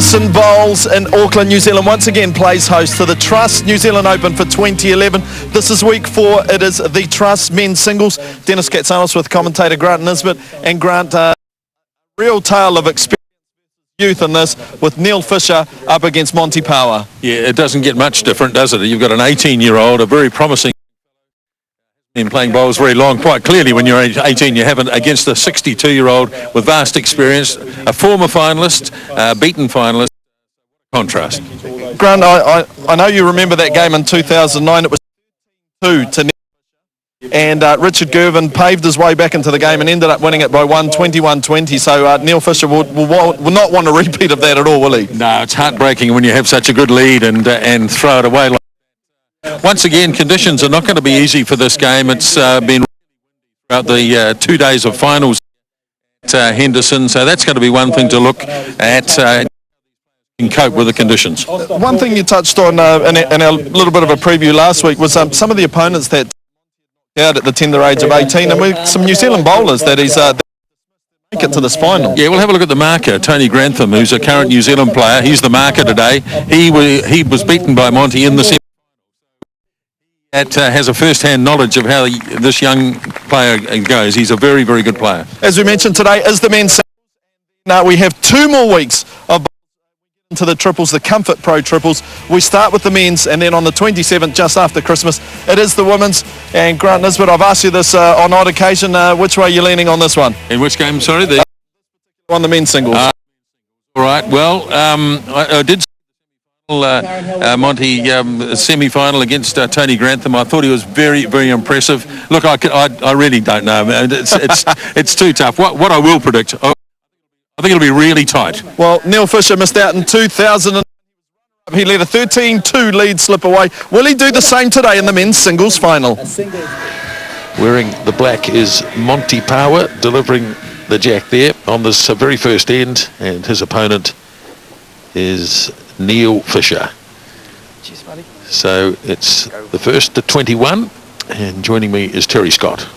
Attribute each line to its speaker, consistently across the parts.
Speaker 1: Henderson Bowls in Auckland, New Zealand once again plays host to the Trust New Zealand Open for 2011. This is week 4. It is the Trust men's singles. Dennis Katsanos with commentator Grant Nisbet. And Grant, real tale of experience, youth in this, with Neil Fisher up against Monty Power.
Speaker 2: Yeah, it doesn't get much different, does it? You've got an 18-year-old, a very promising in playing bowls very long. Quite clearly, when you're 18, you have it against a 62-year-old with vast experience, a former finalist, beaten finalist. Contrast.
Speaker 1: Grant, I know you remember that game in 2009. It was 2 to Neil. And Richard Gervin paved his way back into the game and ended up winning it by 21-20. So Neil Fisher will not want a repeat of that at all, will he?
Speaker 2: No, it's heartbreaking when you have such a good lead and throw it away. Once again, conditions are not going to be easy for this game. It's been throughout the 2 days of finals at Henderson, so that's going to be one thing to look at and cope with the conditions.
Speaker 1: One thing you touched on in a little bit of a preview last week was some of the opponents that out at the tender age of 18, and some New Zealand bowlers that he's make it to this final.
Speaker 2: Yeah, we'll have a look at the marker. Tony Grantham, who's a current New Zealand player, he's the marker today. He was beaten by Monty in the semi. That has a first-hand knowledge of how this young player goes. He's a very, very good player.
Speaker 1: As we mentioned, today is the men's. Now we have 2 more weeks of into the triples, the Comfort Pro triples. We start with the men's, and then on the 27th, just after Christmas, it is the women's. And Grant Nisbet, I've asked you this on odd occasion. Which way are you leaning on this one?
Speaker 2: In which game, sorry?
Speaker 1: On the men's singles.
Speaker 2: All right, well, I did Monty semi-final against Tony Grantham. I thought he was very, very impressive. Look, I really don't know. It's too tough. What I will predict, I think it'll be really tight.
Speaker 1: Well, Neil Fisher missed out in 2000. He let a 13-2 lead slip away. Will he do the same today in the men's singles final?
Speaker 3: Wearing the black is Monty Power, delivering the jack there on this very first end, and his opponent is Neil Fisher.
Speaker 1: Cheers, buddy.
Speaker 3: So it's the first to 21, and joining me is Terry Scott.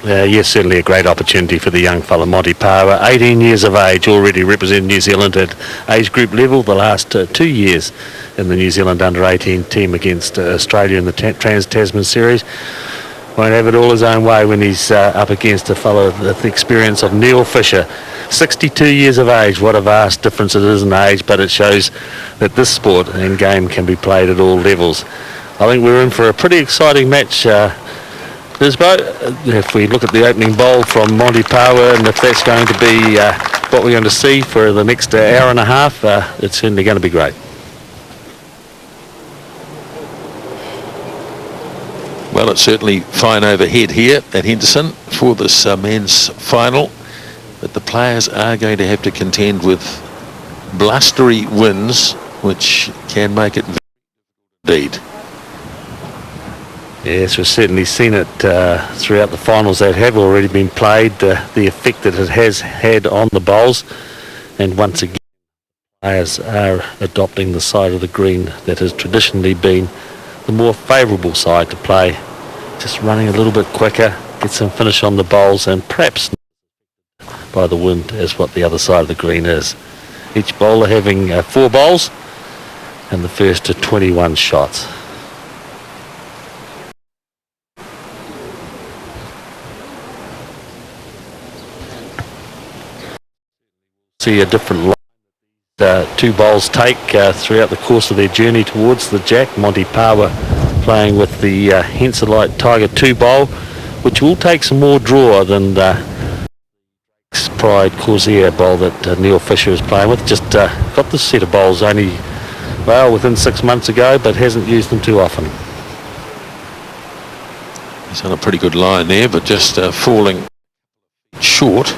Speaker 4: Yes, certainly a great opportunity for the young fella, Monty Power. 18 years of age, already representing New Zealand at age group level. The last 2 years in the New Zealand under-18 team against Australia in the Trans-Tasman series. Won't have it all his own way when he's up against a fellow with the experience of Neil Fisher. 62 years of age. What a vast difference it is in age, but it shows that this sport and game can be played at all levels. I think we're in for a pretty exciting match. If we look at the opening bowl from Monty Power, and if that's going to be what we're going to see for the next hour and a half, it's certainly going to be great.
Speaker 3: Well, it's certainly fine overhead here at Henderson for this men's final, but the players are going to have to contend with blustery winds, which can make it very indeed.
Speaker 4: Yes, we've certainly seen it throughout the finals that have already been played, the effect that it has had on the bowls. And once again, players are adopting the side of the green that has traditionally been the more favourable side to play. Just running a little bit quicker, get some finish on the bowls, and perhaps by the wind as what the other side of the green is. Each bowler having 4 bowls, and the first to 21 shots. See a different line 2 bowls take throughout the course of their journey towards the jack. Monty Power playing with the Henselite Tiger 2 bowl, which will take some more draw than the Pride Corsair bowl that Neil Fisher is playing with. Just got this set of bowls only, well, within 6 months ago, but hasn't used them too often.
Speaker 3: He's on a pretty good line there, but just falling short.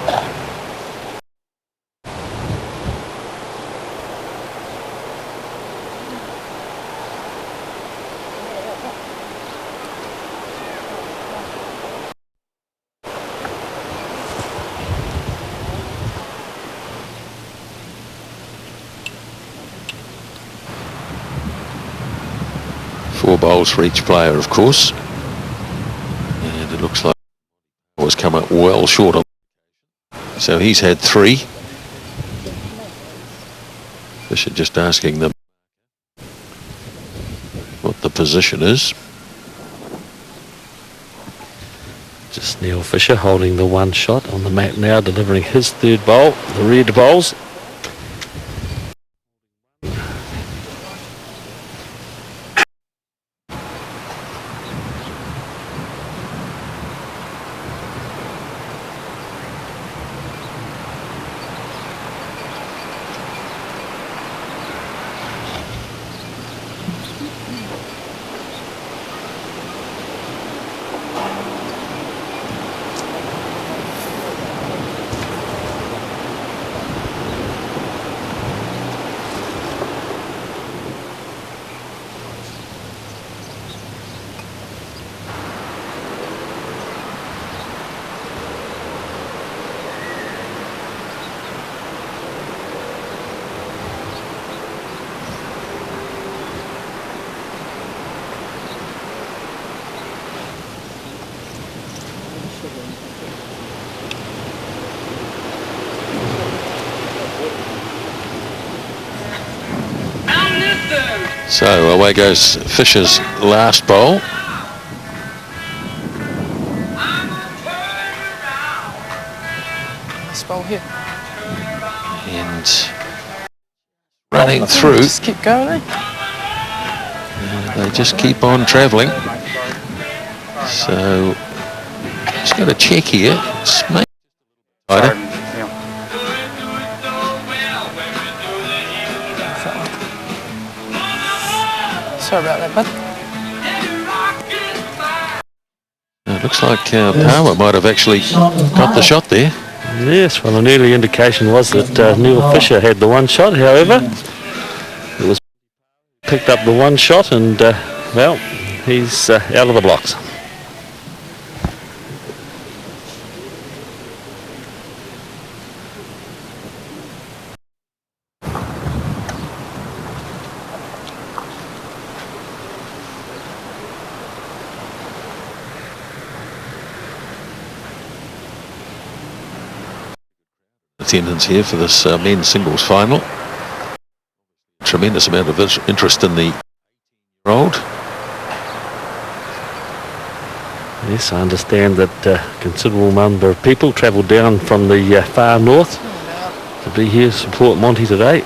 Speaker 3: Four bowls for each player, of course, and it looks like it was come up well short on. So he's had 3. Fisher just asking them what the position is.
Speaker 4: Just Neil Fisher holding the one shot on the mat now, delivering his third bowl, the red bowls.
Speaker 3: So away goes Fisher's last bowl.
Speaker 5: Nice bowl here.
Speaker 3: And running through.
Speaker 5: Just keep going, eh?
Speaker 3: They just keep on travelling. So just got to check here. It's maybe tighter.
Speaker 5: Sorry about that, bud.
Speaker 3: It looks like Power might have actually got the shot there.
Speaker 4: Yes, well, an early indication was that Neil Fisher had the one shot. However, it was picked up the one shot, and well, he's out of the blocks.
Speaker 3: Attendance here for this men's singles final. Tremendous amount of interest in the year-old.
Speaker 4: Yes, I understand that a considerable number of people travelled down from the far north to be here to support Monty today.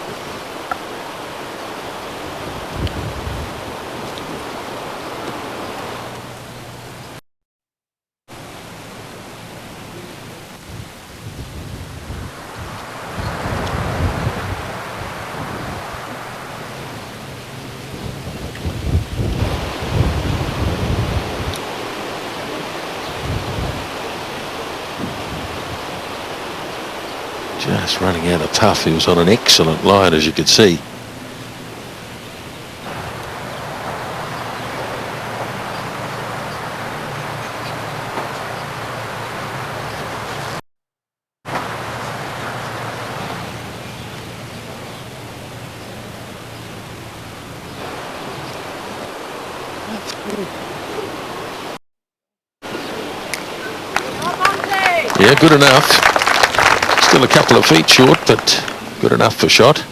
Speaker 3: Just running out of tough. He was on an excellent line, as you could see. Yeah, good enough. Still a couple of feet short, but good enough for shot.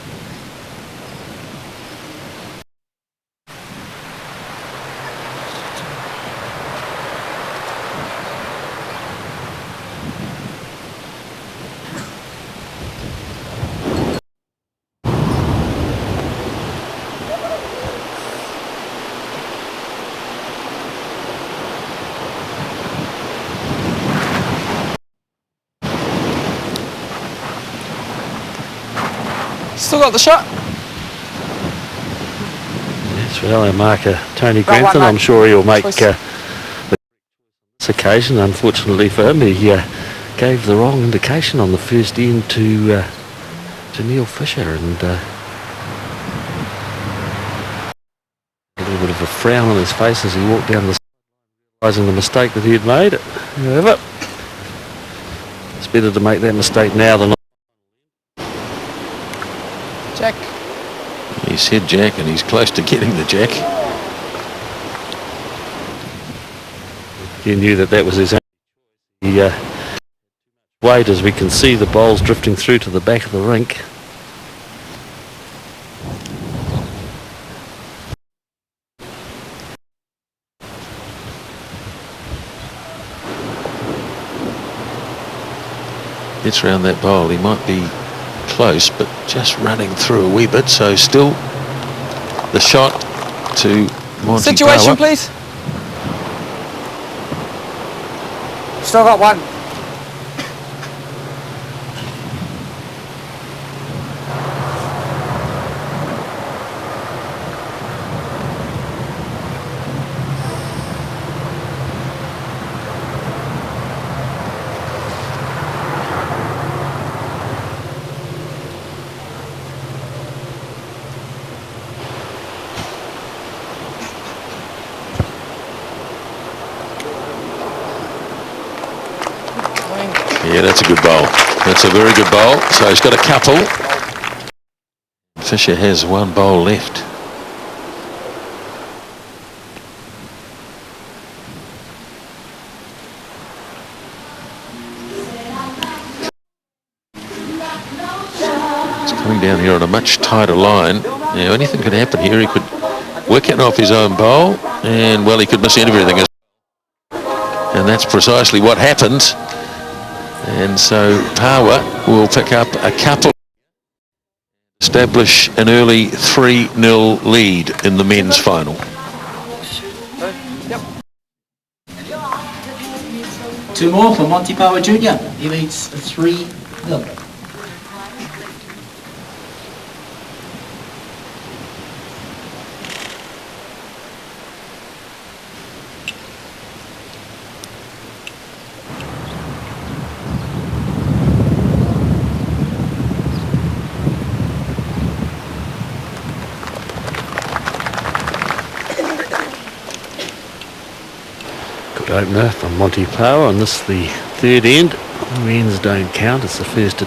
Speaker 5: Still got the shot.
Speaker 4: Yes, well, our marker, Tony Grantham, I'm sure he'll make this occasion. Unfortunately for him, he gave the wrong indication on the first end to Neil Fisher, and a little bit of a frown on his face as he walked down the side, realising the mistake that he had made. However, it's better to make that mistake now than not.
Speaker 5: Jack.
Speaker 3: He said Jack, and he's close to getting the Jack.
Speaker 4: He knew that that was his weight, as we can see the bowls drifting through to the back of the rink.
Speaker 3: gets round that bowl. He might be close, but just running through a wee bit. So still the shot to Monty
Speaker 5: Situation,
Speaker 3: Power.
Speaker 5: please. Still got one.
Speaker 3: Yeah, that's a good bowl. That's a very good bowl. So he's got a couple. Fisher has one bowl left. It's coming down here on a much tighter line. Now, anything could happen here. He could wicket off his own bowl, and, well, he could miss everything. And that's precisely what happened. And so Power will pick up a couple, establish an early 3-0 lead in the men's final.
Speaker 6: Two more for Monty Power Jr. He leads 3-0.
Speaker 4: Opener from Monty Power, and this is the third end. The ends don't count, it's the first.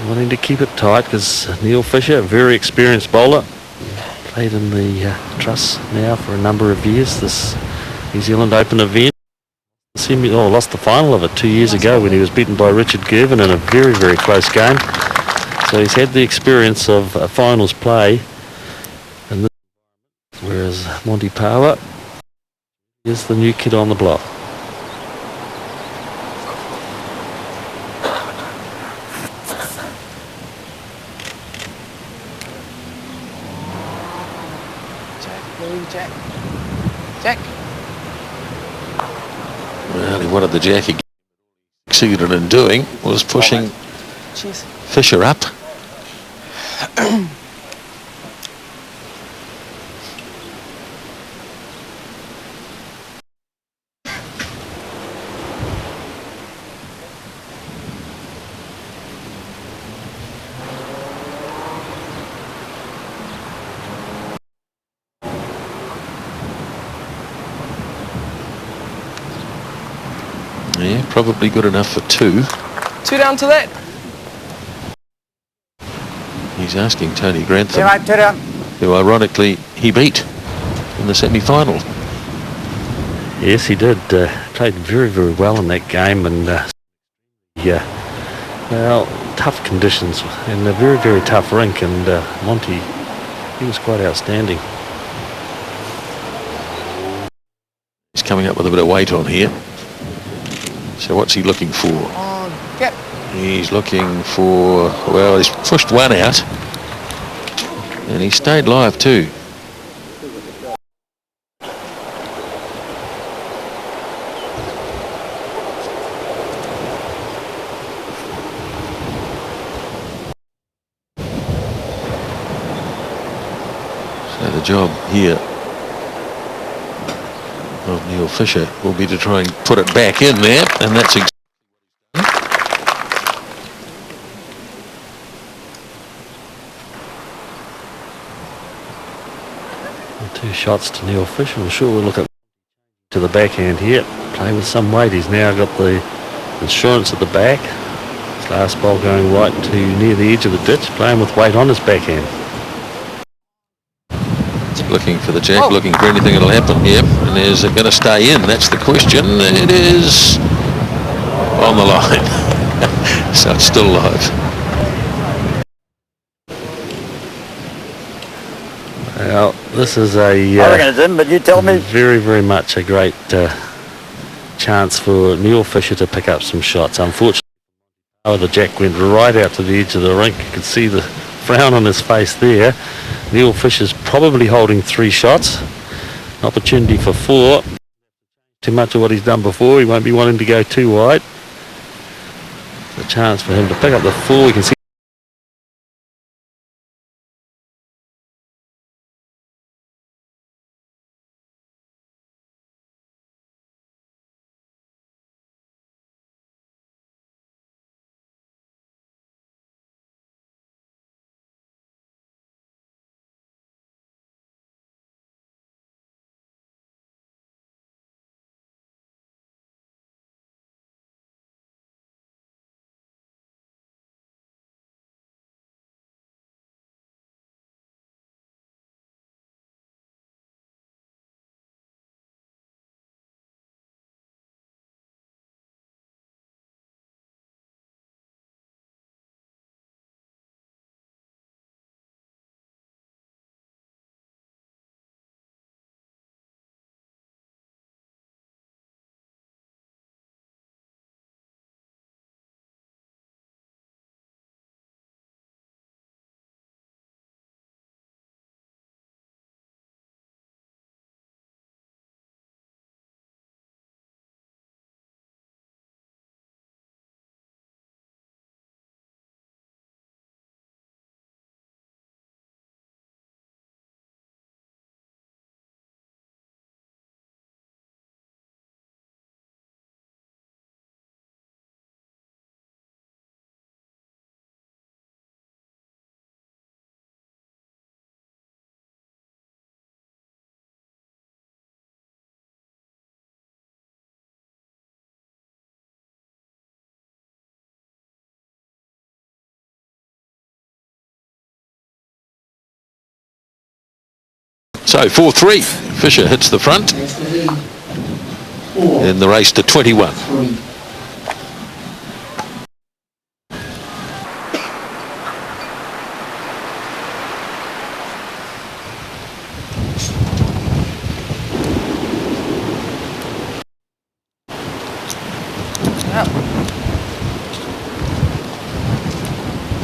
Speaker 4: Wanting to keep it tight because Neil Fisher, a very experienced bowler, played in the Trust now for a number of years. This New Zealand Open event. Lost the final of it 2 years ago when he was beaten by Richard Gervin in a very, very close game. So he's had the experience of a finals play, and this, whereas Monty Power is the new kid on the block.
Speaker 5: Jack.
Speaker 3: Well, he wanted the jack. He succeeded in doing was pushing Fisher up. Yeah, probably good enough for two.
Speaker 5: Two down to that.
Speaker 3: He's asking Tony Grantham,
Speaker 5: Yeah, right, two down.
Speaker 3: who ironically he beat in the semi-final.
Speaker 4: Yes, he did. Played very, very well in that game, and well, tough conditions and a very, very tough rink, and Monty, he was quite outstanding.
Speaker 3: He's coming up with a bit of weight on here. So what's he looking for?
Speaker 5: Yep.
Speaker 3: He's looking for, well, he's pushed one out, and he stayed live too. So the job here of Neil Fisher will be to try and put it back in there, and that's exactly.
Speaker 4: Two shots to Neil Fisher. I'm sure we'll look at to the backhand here. Play with some weight. He's now got the insurance at the back. His last ball going right to near the edge of the ditch, playing with weight on his backhand.
Speaker 3: Looking for the jack, looking for anything that'll happen. Yep, and is it going to stay in? That's the question. It is on the line. So it's still live.
Speaker 4: Well, this is a
Speaker 7: I reckon it's in, but you tell me.
Speaker 4: very, very much a great chance for Neil Fisher to pick up some shots. Unfortunately, the jack went right out to the edge of the rink. You could see the frown on his face there. Neil Fisher's probably holding 3 shots. Opportunity for 4. Too much of what he's done before. He won't be wanting to go too wide. A chance for him to pick up the 4. We can see
Speaker 3: So 4-3, Fisher hits the front in the race to 21.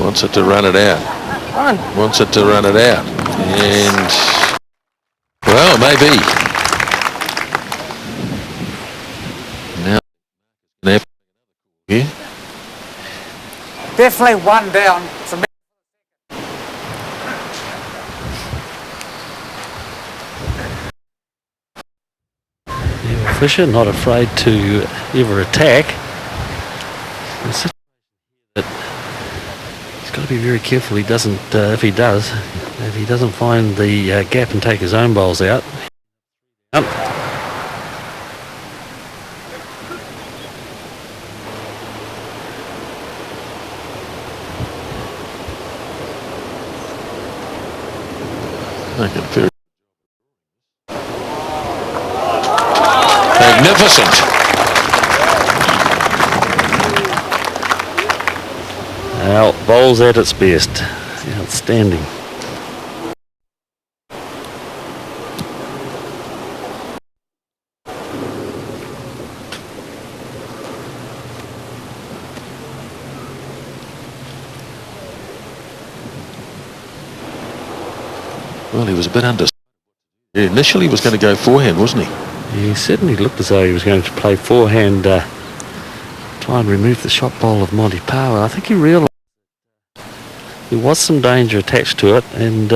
Speaker 3: Wants it to run it out. Wants it to run it out. And well, maybe. Now, here.
Speaker 5: Definitely 1 down.
Speaker 4: Neil Fisher not afraid to ever attack. He's got to be very careful he doesn't, if he doesn't find the gap and take his own bowls out.
Speaker 3: Magnificent.
Speaker 4: Now, bowls at its best. Outstanding.
Speaker 3: Well, he was a bit under. Initially, he was going to go forehand, wasn't he?
Speaker 4: He certainly looked as though he was going to play forehand, try and remove the shot bowl of Monty Power. I think he realised there was some danger attached to it and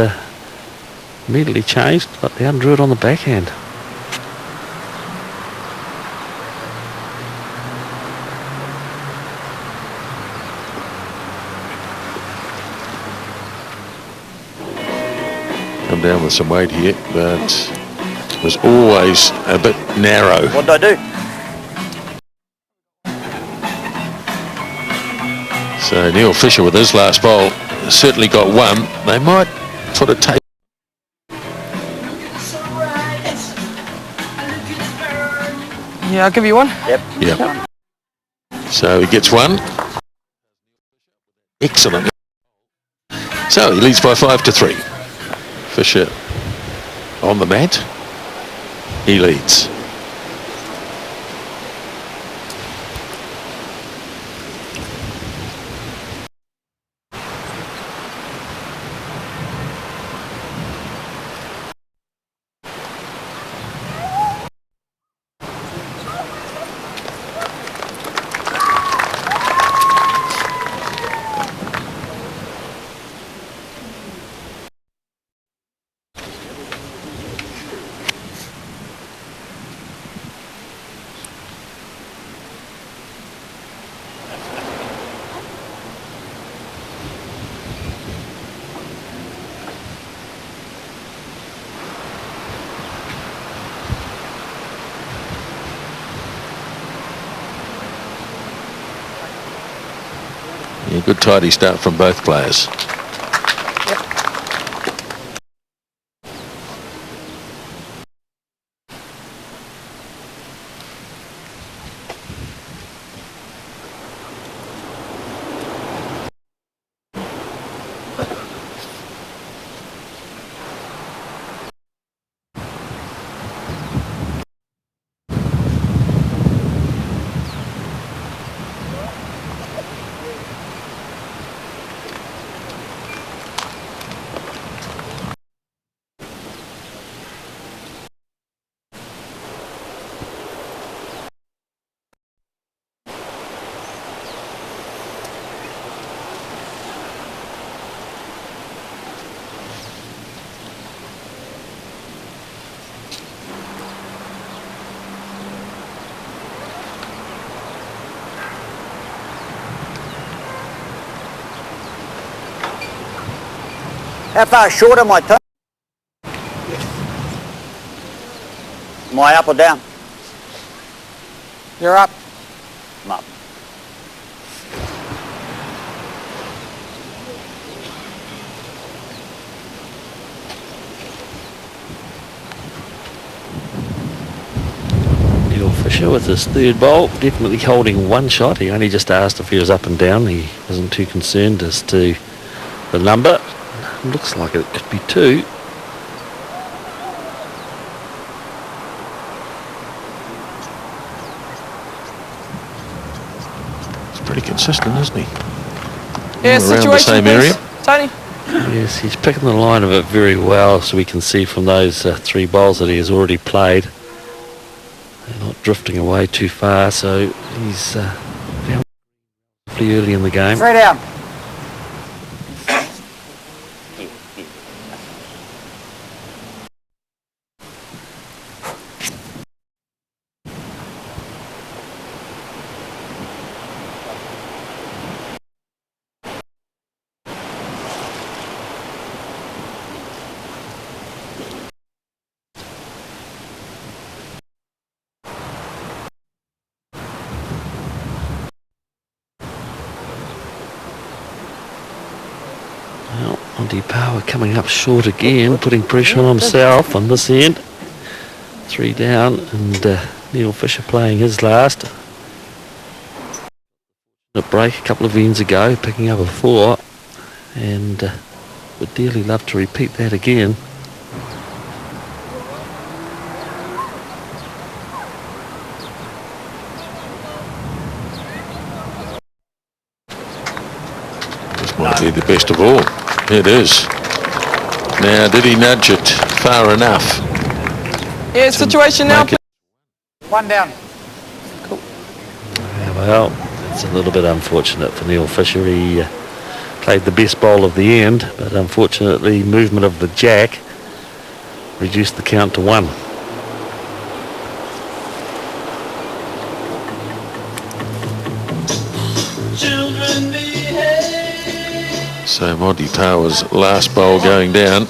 Speaker 4: immediately changed, but they undrew it on the backhand.
Speaker 3: Come down with some weight here, but was always a bit narrow.
Speaker 5: What did I do?
Speaker 3: So Neil Fisher with his last bowl certainly got 1. They might sort of take.
Speaker 5: Yeah, I'll give you 1.
Speaker 3: Yep. So he gets 1. Excellent. So he leads by 5-3. Fisher on the mat. He leads. A good tidy start from both players.
Speaker 7: How far short am I, Tom? Am I up or down?
Speaker 5: You're up.
Speaker 7: I'm up.
Speaker 4: Neil Fisher with his third bowl, definitely holding one shot. He only just asked if he was up and down. He wasn't too concerned as to the number. Looks like it could be 2.
Speaker 3: He's pretty consistent, isn't he?
Speaker 5: Yeah,
Speaker 3: Around the
Speaker 5: situation,
Speaker 3: same
Speaker 5: please.
Speaker 3: area.
Speaker 5: Tony.
Speaker 4: Yes, he's picking the line of it very well, so we can see from those 3 bowls that he has already played. They're not drifting away too far, so he's down pretty early in the game.
Speaker 7: 3 down.
Speaker 4: Well, Monty Power coming up short again, putting pressure on himself on this end. 3 down, and Neil Fisher playing his last. A break a couple of ends ago, picking up a 4, and would dearly love to repeat that again.
Speaker 3: This might be the best of all. It is. Now, did he nudge it far enough?
Speaker 5: Yeah, situation now.
Speaker 3: Make it
Speaker 7: 1 down.
Speaker 4: Yeah, well, it's a little bit unfortunate for Neil Fisher. He played the best bowl of the end, but unfortunately movement of the jack reduced the count to 1.
Speaker 3: So Monty Power's last bowl going down.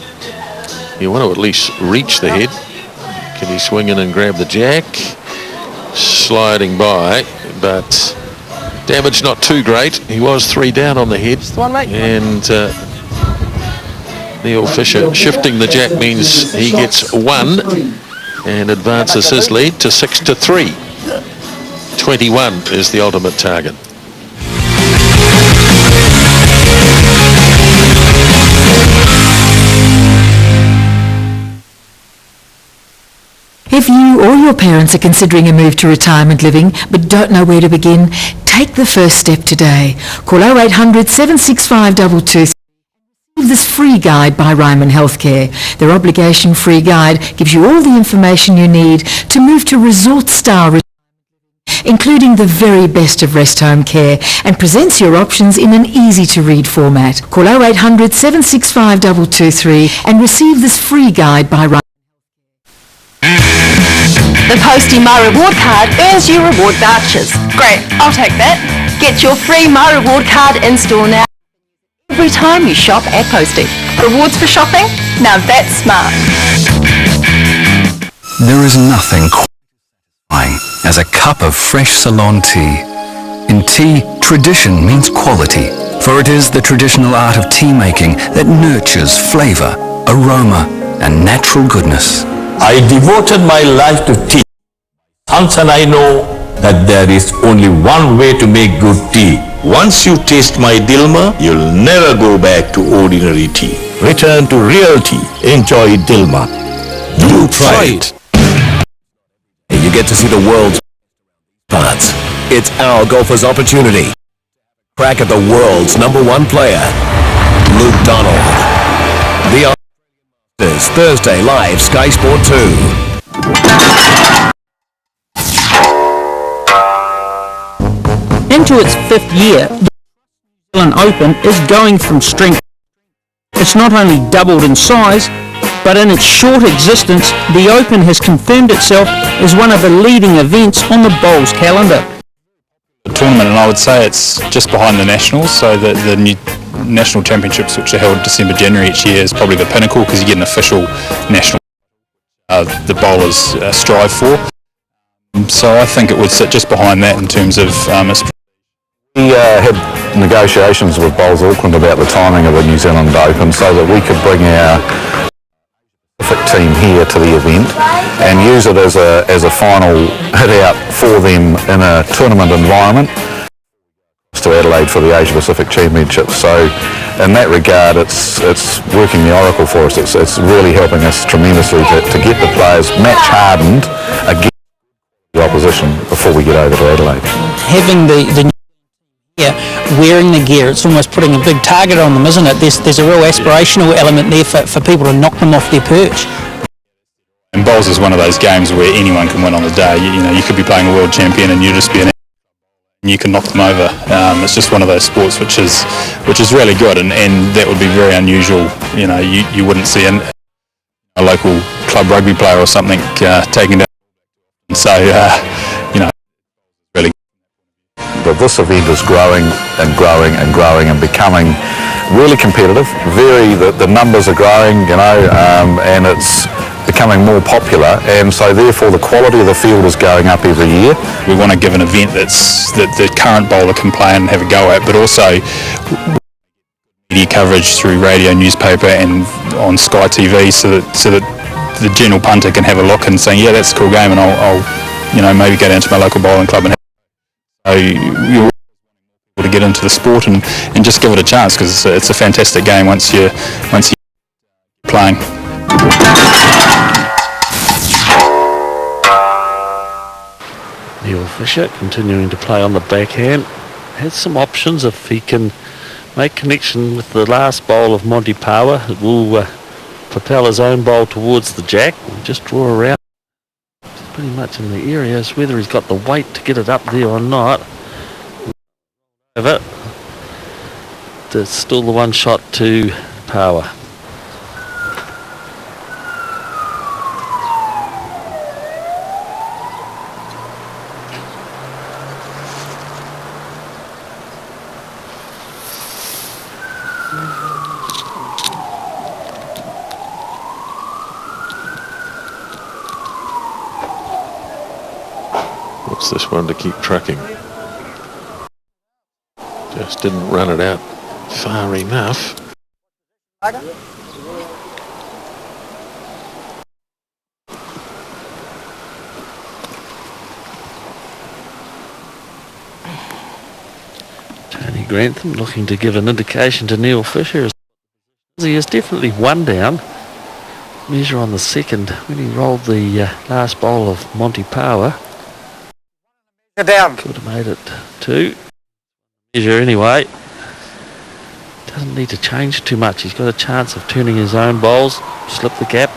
Speaker 3: You want to at least reach the head. Can he swing in and grab the jack? Sliding by, but damage not too great. He was 3 down on the head.
Speaker 5: Just one, mate.
Speaker 3: And Neil Fisher shifting the jack means he gets 1 and advances his lead to 6-3. 21 is the ultimate target.
Speaker 8: If you or your parents are considering a move to retirement living but don't know where to begin, take the first step today. Call 0800 765 223. This free guide by Ryman Healthcare. Their obligation-free guide gives you all the information you need to move to resort-style retirement, including the very best of rest home care, and presents your options in an easy-to-read format. Call 0800 765 223 and receive this free guide by Ryman.
Speaker 9: The Postie My Reward card earns you reward vouchers. Great, I'll take that. Get your free My Reward card in store now. Every time you shop at Postie. Rewards for shopping? Now that's smart.
Speaker 10: There is nothing quite satisfying as a cup of fresh Ceylon tea. In tea, tradition means quality, for it is the traditional art of tea making that nurtures flavour, aroma and natural goodness.
Speaker 11: I devoted my life to tea. Hans and I know that there is only one way to make good tea. Once you taste my Dilmah, you'll never go back to ordinary tea. Return to real tea. Enjoy Dilmah. Do try it.
Speaker 12: You get to see the world's parts. It's our golfer's opportunity. Crack at the world's #1 player, Luke Donald. The Masters, Thursday, live, Sky Sport 2.
Speaker 6: Into its 5th year, the New Zealand Open is going from strength. It's not only doubled in size, but in its short existence, the Open has confirmed itself as one of the leading events on the Bowls calendar.
Speaker 13: The tournament, and I would say it's just behind the Nationals, so the new National Championships, which are held December, January each year, is probably the pinnacle because you get an official national the bowlers strive for. So I think it would sit just behind that in terms of its.
Speaker 14: We had negotiations with Bowls Auckland about the timing of the New Zealand Open so that we could bring our team here to the event and use it as a final hit out for them in a tournament environment to Adelaide for the Asia Pacific Championships. So in that regard, it's working the oracle for us. It's really helping us tremendously to get the players match hardened against the opposition before we get over to Adelaide.
Speaker 6: Having the wearing the gear, it's almost putting a big target on them, isn't it? There's a real aspirational element there for people to knock them off their perch.
Speaker 13: And bowls is one of those games where anyone can win on the day. You could be playing a world champion and you just be and you can knock them over. It's just one of those sports which is really good, and that would be very unusual. You wouldn't see a local club rugby player or something taking down. So really.
Speaker 14: But this event is growing and growing and growing and becoming really competitive. The numbers are growing, and it's becoming more popular, and so therefore the quality of the field is going up every year.
Speaker 13: We want to give an event that the current bowler can play and have a go at, but also media coverage through radio, newspaper, and on Sky TV, so that the general punter can have a look and say, yeah, that's a cool game, and I'll maybe go down to my local bowling club and you're able to get into the sport and just give it a chance, because it's a fantastic game once you're playing.
Speaker 4: Neil Fisher continuing to play on the backhand. Has some options if he can make connection with the last bowl of Monty Power. It will propel his own bowl towards the jack and just draw around. It's pretty much in the area. It's whether he's got the weight to get it up there or not. There's still the one shot to Power.
Speaker 3: What's this one to keep tracking? Just didn't run it out far enough.
Speaker 4: Tony Grantham looking to give an indication to Neil Fisher. He is definitely one down. Measure on the second when he rolled the last bowl of Monty Power.
Speaker 7: Down.
Speaker 4: Could have made it two. Measure anyway. Doesn't need to change too much. He's got a chance of turning his own bowls. Slip the gap.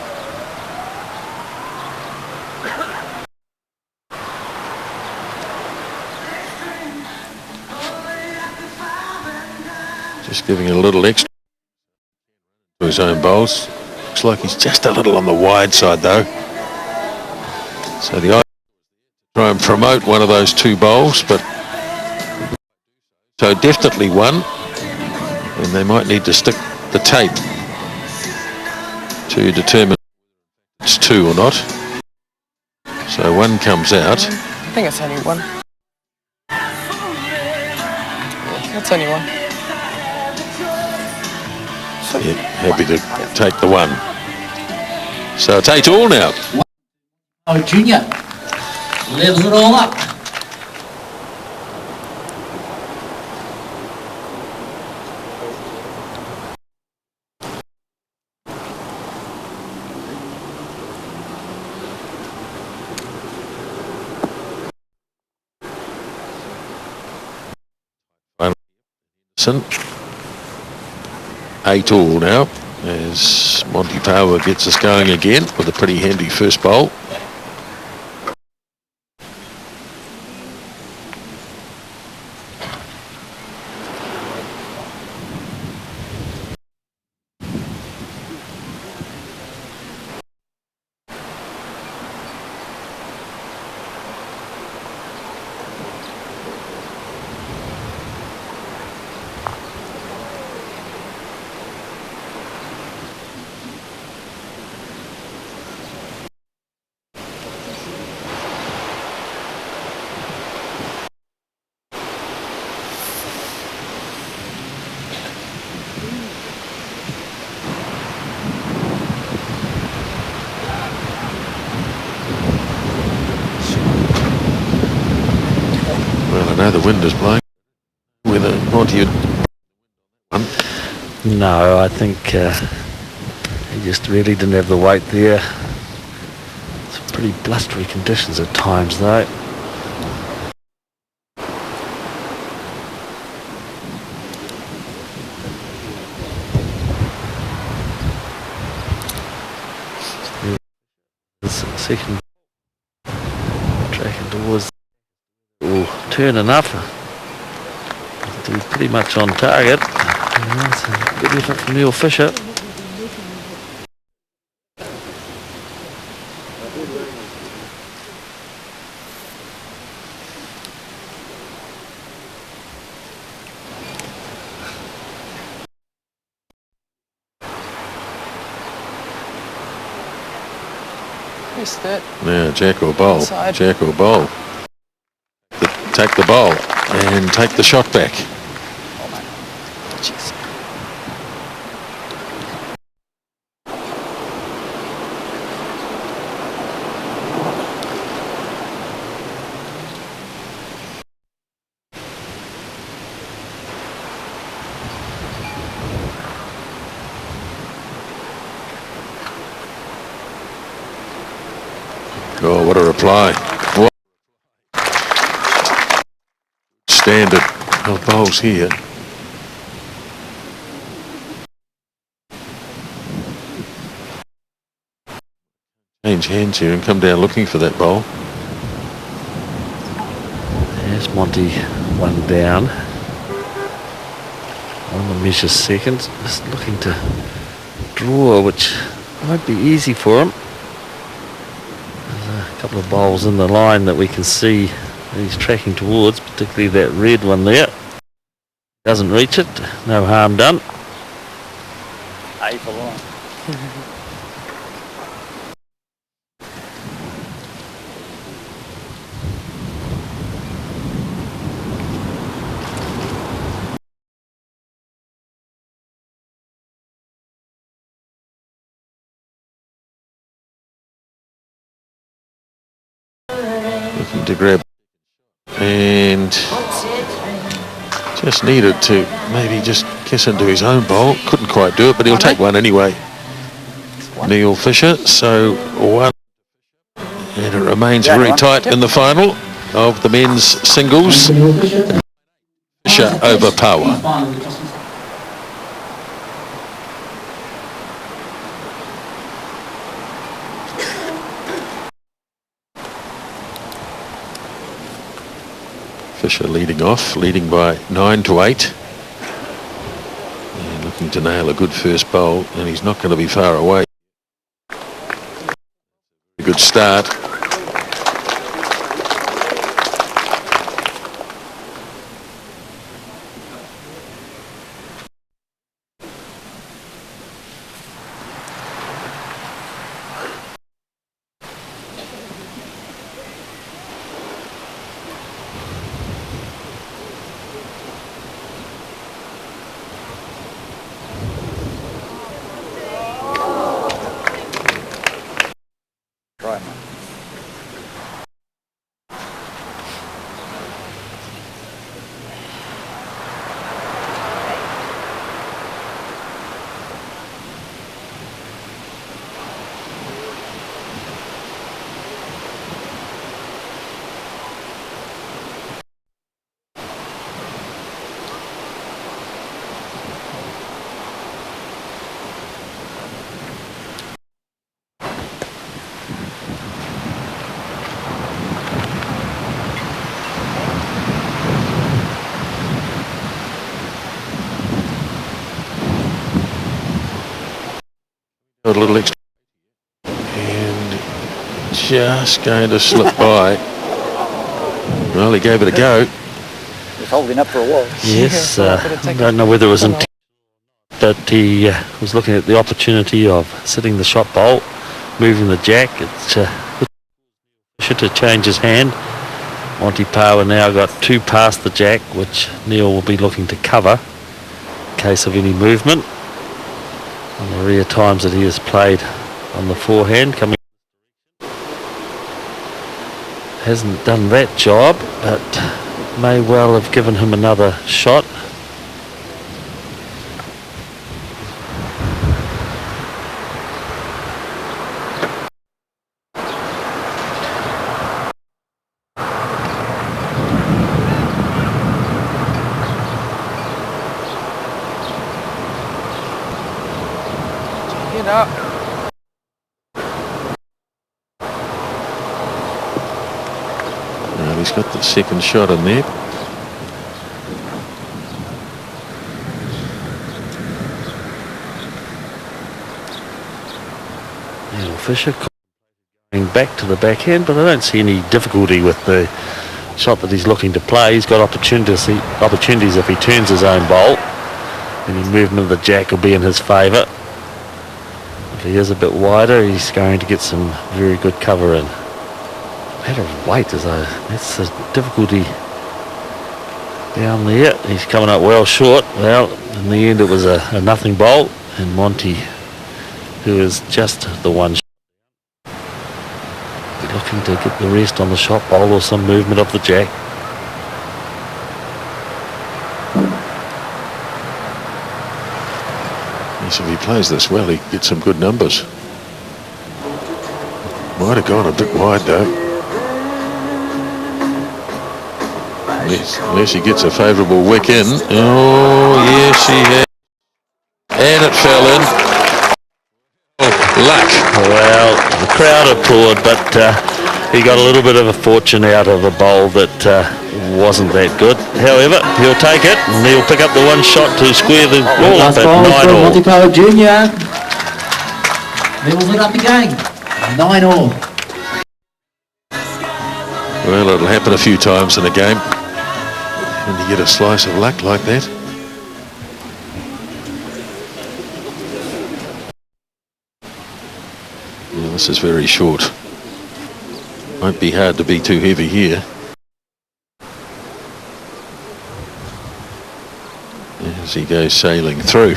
Speaker 3: Just giving a little extra to his own bowls. Looks like he's just a little on the wide side though. So the idea is to try and promote one of those two bowls, but so definitely one, and they might need to stick the tape to determine if it's two or not. So one comes out.
Speaker 5: I think it's only one. That's only one.
Speaker 3: Yeah, happy to take the one. So it's 8-all now.
Speaker 15: Oh, Junior levels it all up.
Speaker 3: Henderson. 8-all now as Monty Power gets us going again with a pretty handy first bowl. Well, I know the wind is blowing. Whether Monty would...
Speaker 4: No, I think he just really didn't have the weight there. Some pretty blustery conditions at times, though. Second tracking towards turn enough. He's pretty much on target. That's a good effort from Neil Fisher.
Speaker 5: Missed it.
Speaker 3: Now Jack or bowl.
Speaker 5: Inside.
Speaker 3: Jack or bowl. Take the bowl and take the shot back.
Speaker 5: Jeez.
Speaker 3: Oh, what a reply. What standard of bowls here. Change hands here and come down looking for that bowl.
Speaker 4: There's Monty, one down. On the measure second. Just looking to draw, which won't be easy for him. A couple of bowls in the line that we can see that he's tracking towards, particularly that red one there. Doesn't reach it, no harm done.
Speaker 7: A for line.
Speaker 3: Looking to grab and just needed to maybe just kiss into his own bowl. Couldn't quite do it, but he'll take one anyway. Neil Fisher, so one. And it remains very tight in the final of the men's singles. Fisher over Power. Fisher leading off, leading by 9-8. And looking to nail a good first bowl, and he's not going to be far away. A good start. A little extra. And just going to slip by. Well, he gave it a go.
Speaker 7: He was holding up for a while.
Speaker 4: Yes, I don't know whether it was intentional, but he was looking at the opportunity of sitting the shot bolt, moving the jack. It's to change his hand. Monty Power now got 2 past the jack, which Neil will be looking to cover in case of any movement. On the rare times that he has played on the forehand, coming hasn't done that job, but may well have given him another shot.
Speaker 3: Well, he's got the second shot in there.
Speaker 4: Neil Fisher going back to the backhand, but I don't see any difficulty with the shot that he's looking to play. He's got opportunities if he turns his own bolt. Any movement of the jack will be in his favour. If he is a bit wider, he's going to get some very good cover in. Matter of weight, that's the difficulty down there. He's coming up well short. Well, in the end it was a nothing bolt, and Monty, who is just the one shot, looking to get the rest on the shot bolt or some movement of the jack.
Speaker 3: Yes, if he plays this well, he gets some good numbers. Might have gone a bit wide though. Unless he gets a favourable wick in. Oh, yes, he has. And it fell in. Oh, luck.
Speaker 4: Well, the crowd applaud, but he got a little bit of a fortune out of a bowl that wasn't that good. However, he'll take it, and he'll pick up the one shot to square the ball up at 9-all.
Speaker 15: Monty Power Jr. Levels it up again. 9-all.
Speaker 3: Well, it'll happen a few times in a game when you get a slice of luck like that. Well, this is very short. Won't be hard to be too heavy here. As he goes sailing through.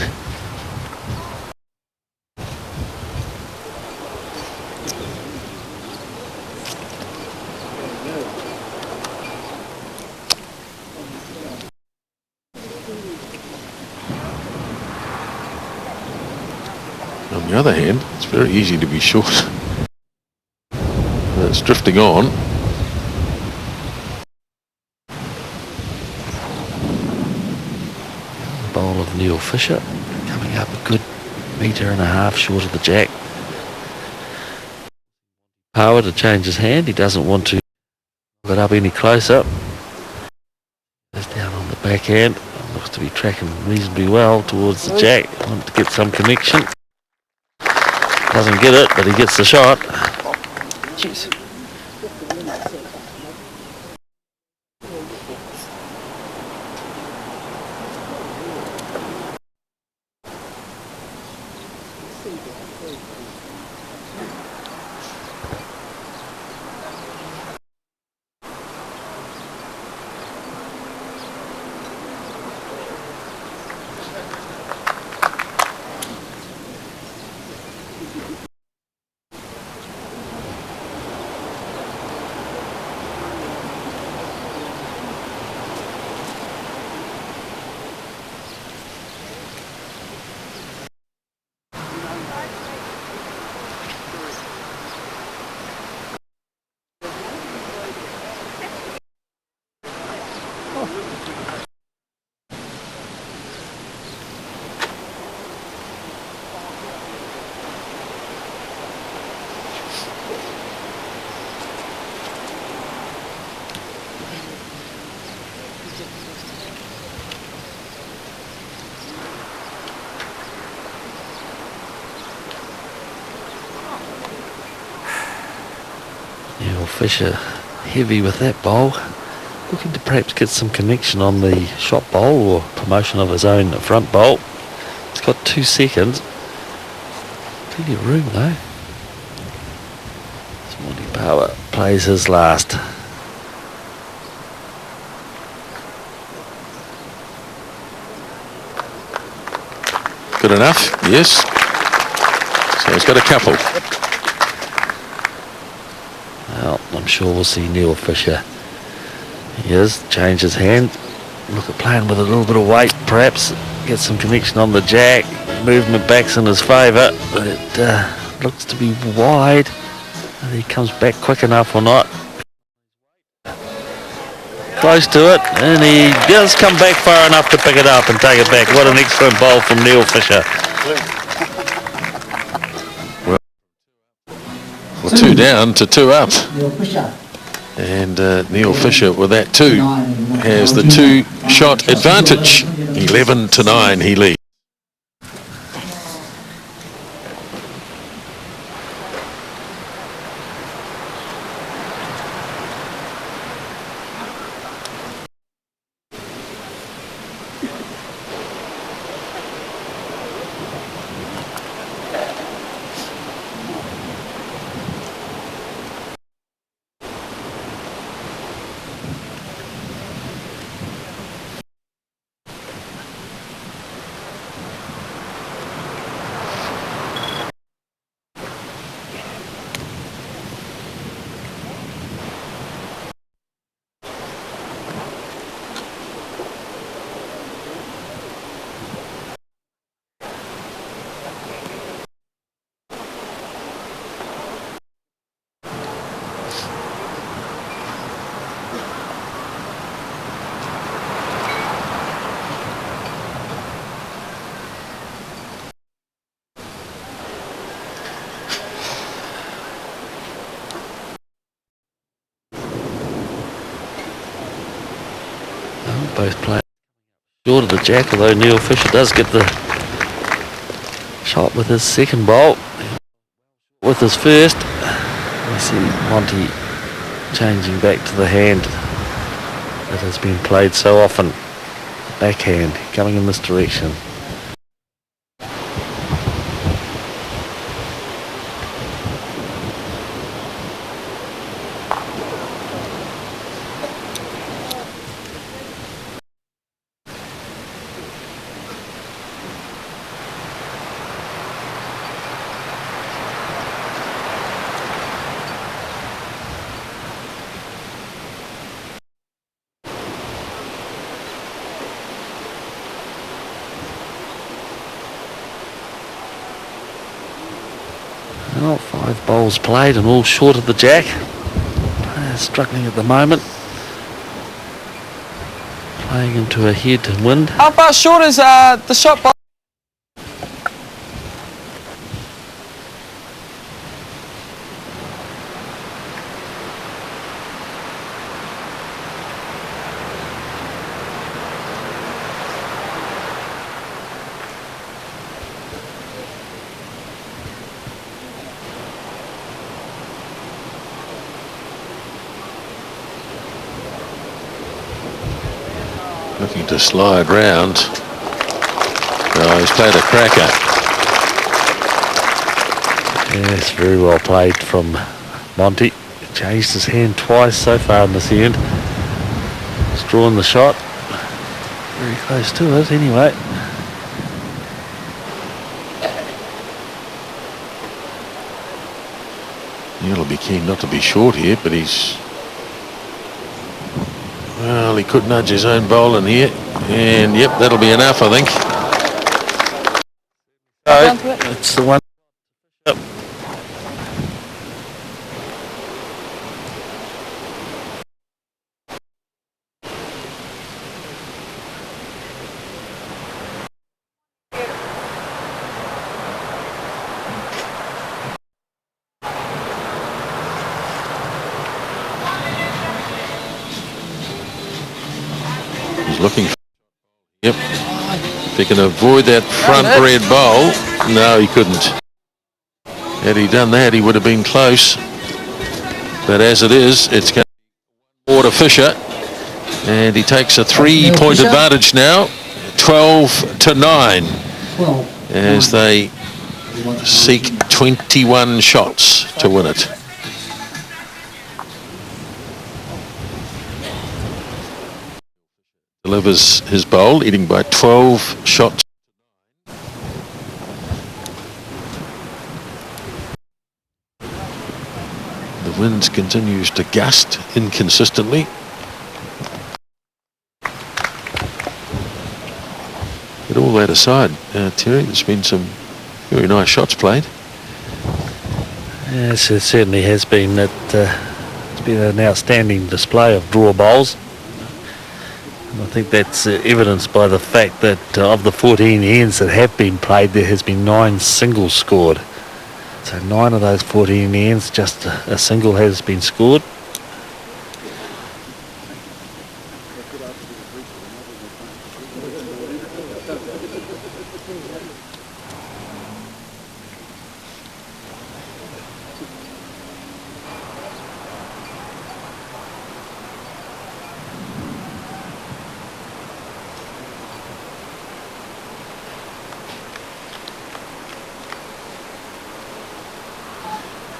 Speaker 3: On the other hand, it's very easy to be short. It's drifting on.
Speaker 4: Bowl of Neil Fisher coming up a good 1.5 meters short of the jack. Power to change his hand. He doesn't want to get up any closer. Goes down on the backhand. Looks to be tracking reasonably well towards the jack. Want to get some connection. Doesn't get it, but he gets the shot.
Speaker 5: Jeez.
Speaker 4: Fisher heavy with that bowl. Looking to perhaps get some connection on the shot bowl or promotion of his own front bowl. He's got 2 seconds. Plenty of room though. Monty Power plays his last.
Speaker 3: Good enough, yes. So he's got a couple.
Speaker 4: Well, I'm sure we'll see Neil Fisher. He has changed his hand. Look at playing with a little bit of weight, perhaps. Get some connection on the jack. Movement back's in his favour, but it looks to be wide. Whether he comes back quick enough or not. Close to it, and he does come back far enough to pick it up and take it back. What an excellent bowl from Neil Fisher.
Speaker 3: Well, 2 down to 2 up. And Neil Fisher with that 2 has the 2-shot advantage. 11-9 he leads.
Speaker 4: Both playing short of the jack, although Neil Fisher does get the shot with his second bowl. With his first, we see Monty changing back to the hand that has been played so often. Backhand coming in this direction. Well, 5 bowls played and all short of the jack. Struggling at the moment. Playing into a head and wind.
Speaker 5: How far short is the shot bowl?
Speaker 3: Looking to slide round. Oh, he's played a cracker.
Speaker 4: Yes, very well played from Monty. Changed his hand twice so far in this end. He's drawn the shot. Very close to it anyway.
Speaker 3: He'll be keen not to be short here, but he's... Well, he could nudge his own bowl in here. And, yep, that'll be enough, I think.
Speaker 4: It's the one. Yep.
Speaker 3: Looking for, yep, if he can avoid that front red bowl. No, he couldn't. Had he done that, he would have been close. But as it is, it's going to Fisher, and he takes a 3-point advantage now, 12-9, as they seek 21 shots to win it. Delivers his bowl, leading by 12 shots. The wind continues to gust inconsistently. But all that aside, Terry, there's been some very nice shots played.
Speaker 4: Yes, it certainly has been. It's been an outstanding display of draw bowls. And I think that's evidenced by the fact that of the 14 ends that have been played, there has been 9 singles scored. So 9 of those 14 ends, just a single has been scored.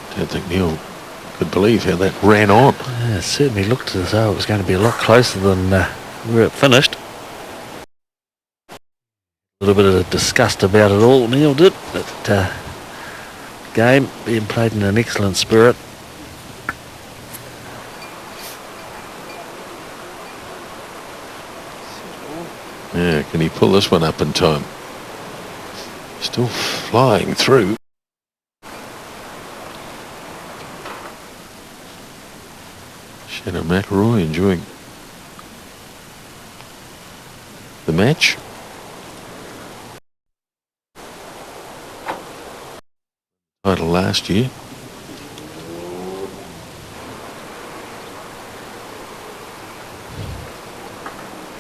Speaker 3: I don't think Neil could believe how that ran on.
Speaker 4: Yeah, it certainly looked as though it was going to be a lot closer than where it finished. A little bit of disgust about it all, Neil did, but game being played in an excellent spirit.
Speaker 3: Yeah, can he pull this one up in time? Still flying through. Shannon McElroy enjoying the match. Title last year.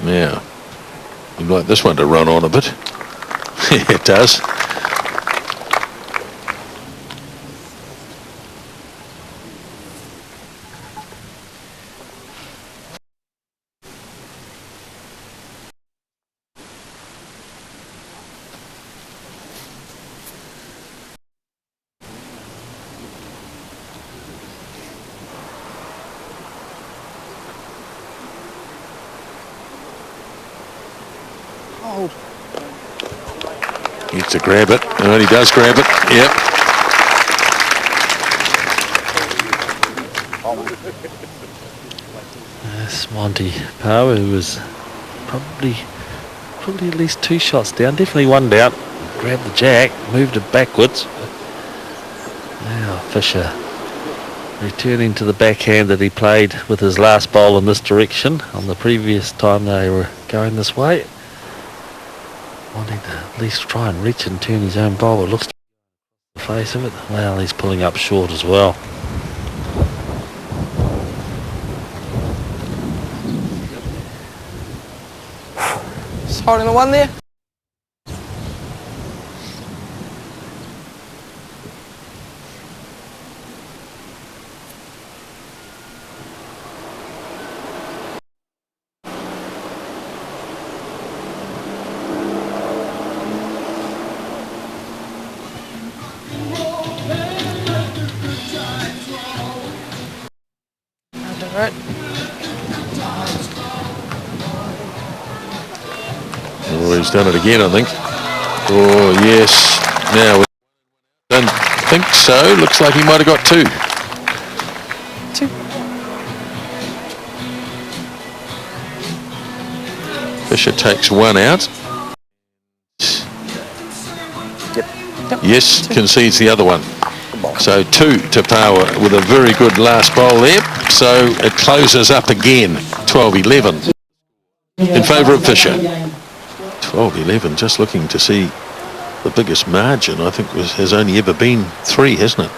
Speaker 3: Now, you'd like this one to run on a bit. It does. Needs to grab it, and he does grab it. Yep.
Speaker 4: Yes, Monty Power, who was probably at least 2 shots down, definitely one down. Grabbed the jack, moved it backwards. Now Fisher returning to the backhand that he played with his last bowl in this direction on the previous time they were going this way. Wanting to at least try and reach and turn his own bowl. It looks to the face of it. Well, he's pulling up short as well.
Speaker 5: Just holding the one there. Right.
Speaker 3: Oh, he's done it again, I think. Oh, yes. Now, we don't think so. Looks like he might have got 2.
Speaker 5: 2.
Speaker 3: Fisher takes 1 out.
Speaker 7: Yep.
Speaker 3: Yes, concedes the other one. So 2 to Power with a very good last bowl there. So it closes up again, 12-11 in favour of Fisher. 12-11, just looking to see the biggest margin, I think has only ever been 3, hasn't it?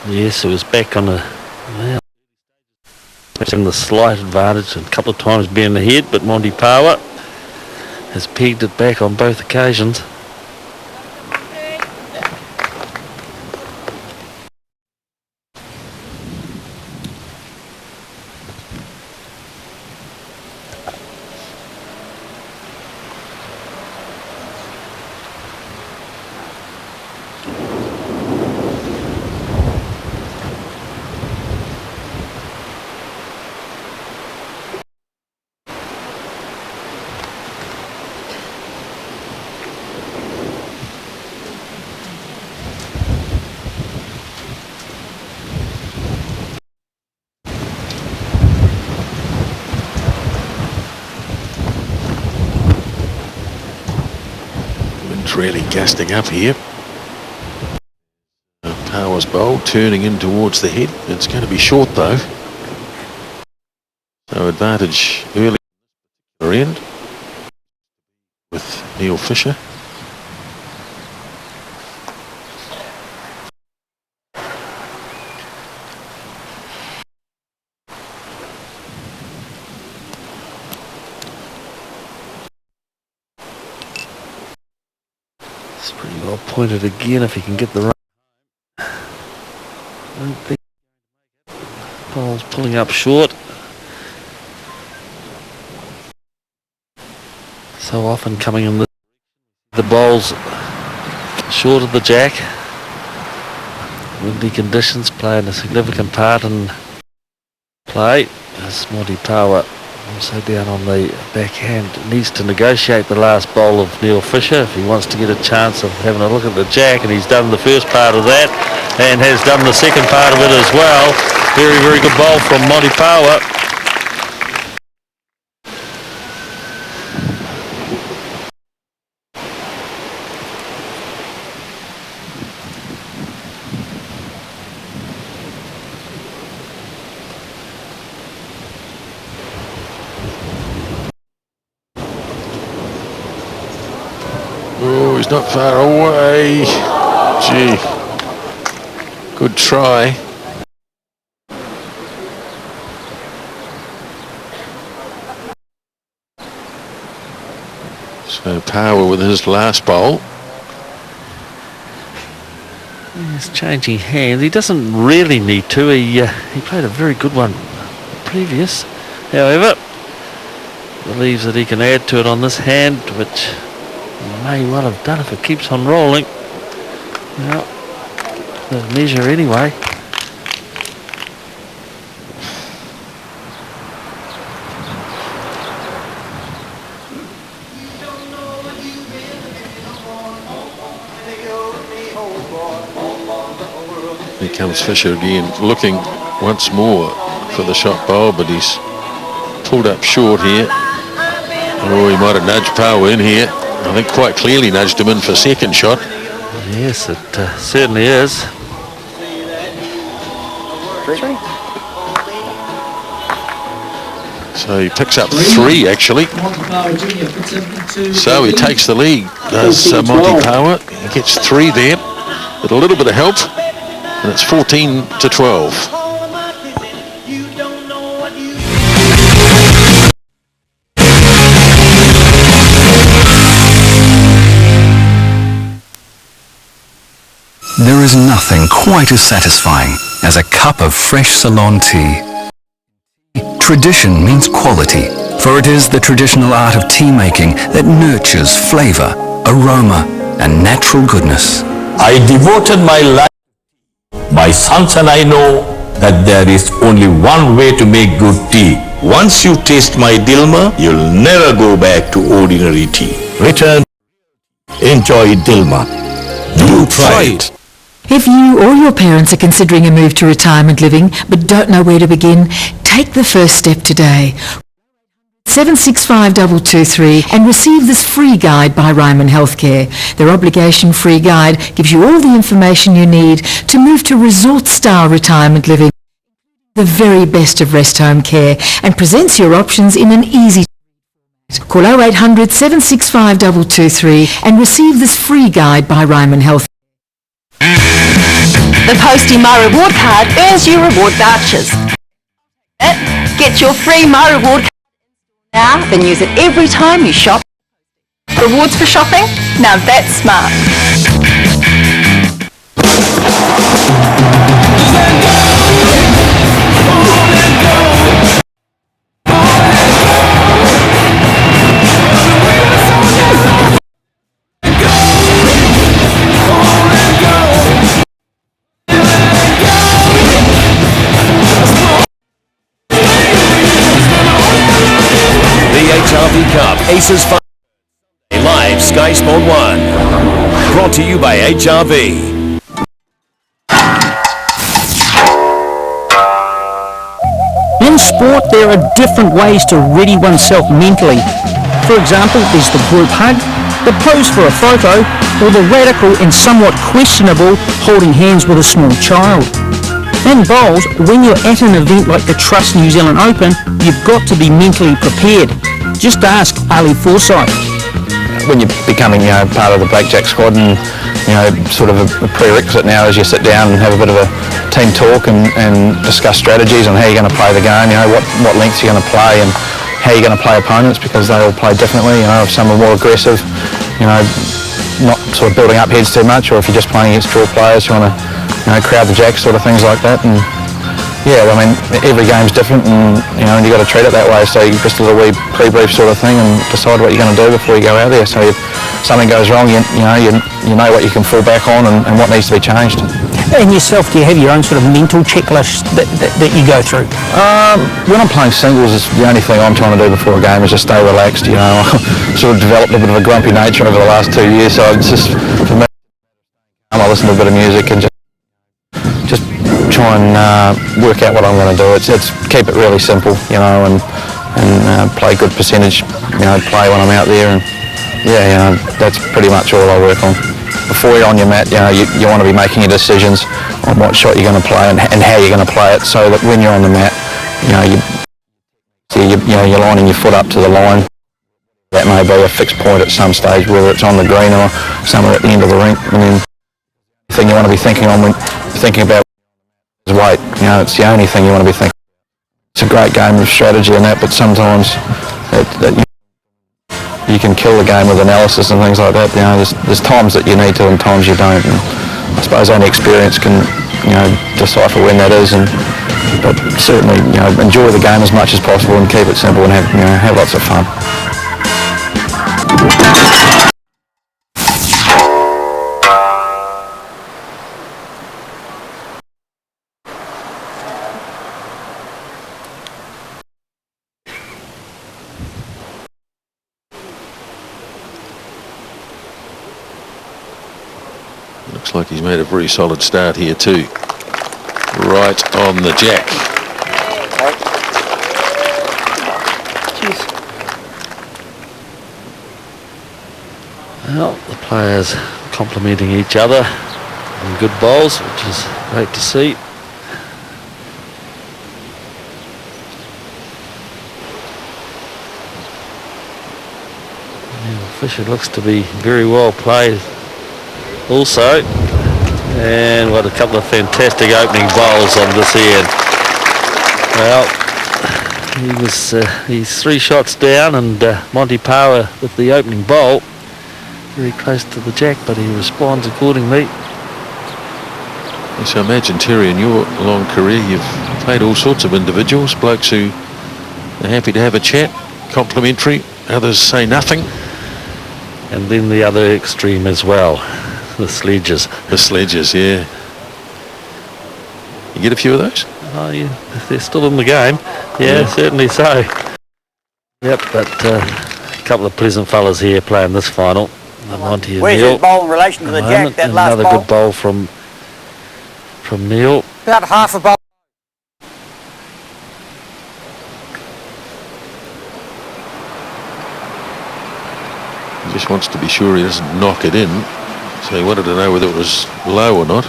Speaker 4: Yes, it was back on a, well, in the slight advantage and a couple of times being ahead, but Monty Power has pegged it back on both occasions.
Speaker 3: really gusting up here. Power's bowl turning in towards the head. It's going to be short though. So advantage early end with Neil Fisher.
Speaker 4: It's pretty well pointed again if he can get the right. I don't think ball's pulling up short. So often coming in the bowls short of the jack. Windy conditions playing a significant part in play. As Monty Power also down on the backhand needs to negotiate the last bowl of Neil Fisher if he wants to get a chance of having a look at the jack, and he's done the first part of that and has done the second part of it as well. Very, very good bowl from Monty Power.
Speaker 3: Oh, he's not far away. Gee, good try. So Power with his last bowl.
Speaker 4: He's changing hands. He doesn't really need to. He played a very good one previous. However, believes that he can add to it on this hand, which he may well have done if it keeps on rolling. Well, the measure anyway.
Speaker 3: Here comes Fisher again, looking once more for the shot bowl, but he's pulled up short here. Oh, he might have nudged Power in here. I think quite clearly nudged him in for second shot.
Speaker 4: Yes, it certainly is.
Speaker 3: So he picks up three, actually. So he takes the lead, does Monty Power. He gets three there with a little bit of help, and it's 14-12.
Speaker 10: There is nothing quite as satisfying as a cup of fresh Ceylon tea. Tradition means quality, for it is the traditional art of tea making that nurtures flavor, aroma, and natural goodness.
Speaker 11: I devoted my life. My sons and I know that there is only one way to make good tea. Once you taste my Dilmah, you'll never go back to ordinary tea. Return. Enjoy Dilmah. Do try it.
Speaker 8: If you or your parents are considering a move to retirement living but don't know where to begin, take the first step today. 765-223 and receive this free guide by Ryman Healthcare. Their obligation-free guide gives you all the information you need to move to resort-style retirement living, the very best of rest home care, and presents your options in an easy Call 0800 765 223 and receive this free guide by Ryman Healthcare.
Speaker 9: The Postie My Reward card earns you reward vouchers. Get your free My Reward card now, then use it every time you shop. Rewards for shopping? Now that's smart.
Speaker 12: HRV Cup Aces Final live Sky Sport 1. Brought to you by HRV.
Speaker 6: In sport, there are different ways to ready oneself mentally. For example, there's the group hug, the pose for a photo, or the radical and somewhat questionable holding hands with a small child. In bowls, when you're at an event like the Trust New Zealand Open, you've got to be mentally prepared. Just ask Ali Forsyth.
Speaker 16: When you're becoming, part of the blackjack squad, and sort of a prerequisite now is you sit down and have a bit of a team talk and discuss strategies on how you're going to play the game. What lengths you're going to play and how you're going to play opponents, because they all play differently. If some are more aggressive, not sort of building up heads too much, or if you're just playing against draw players who want to crowd the jacks, sort of things like that. And every game's different, and you got to treat it that way. So you just do a wee pre-brief sort of thing and decide what you're going to do before you go out there. So if something goes wrong, you know what you can fall back on and what needs to be changed.
Speaker 6: And yourself, do you have your own sort of mental checklist that you go through?
Speaker 16: When I'm playing singles, it's the only thing I'm trying to do before a game is just stay relaxed. I sort of developed a bit of a grumpy nature over the last 2 years, so it's just, for me, I listen to a bit of music and just try and work out what I'm going to do. It's keep it really simple, and play good percentage, play when I'm out there, and that's pretty much all I work on. Before you're on your mat, you want to be making your decisions on what shot you're going to play and how you're going to play it, so that when you're on the mat, you're lining your foot up to the line. That may be a fixed point at some stage, whether it's on the green or somewhere at the end of the rink. The thing you want to be thinking on when thinking about is weight. It's the only thing you want to be thinking. It's a great game of strategy and that, but sometimes you can kill the game with analysis and things like that. There's times that you need to and times you don't. And I suppose only experience can, decipher when that is. But certainly, enjoy the game as much as possible and keep it simple and have lots of fun.
Speaker 3: Looks like he's made a very solid start here too. Right on the jack.
Speaker 4: Well, the players complimenting each other in good bowls, which is great to see. Fisher looks to be very well played also, and what a couple of fantastic opening bowls on this end. Well, he's 3 shots down, and Monty Power with the opening bowl very close to the jack, but he responds accordingly.
Speaker 3: Yes, I imagine, Terry, in your long career you've played all sorts of individuals, blokes who are happy to have a chat, complimentary, others say nothing.
Speaker 4: And then the other extreme as well, the sledges.
Speaker 3: The sledges, yeah. You get a few of those?
Speaker 4: Oh, yeah, they're still in the game. Yeah, certainly so. Yep, but a couple of pleasant fellas here playing this final. Monty and
Speaker 15: Where's
Speaker 4: Neil.
Speaker 15: his bowl in relation to the jack, that last
Speaker 4: Another
Speaker 15: bowl?
Speaker 4: good bowl from Neil.
Speaker 15: About half a bowl.
Speaker 3: He just wants to be sure he doesn't knock it in, so he wanted to know whether it was low or not.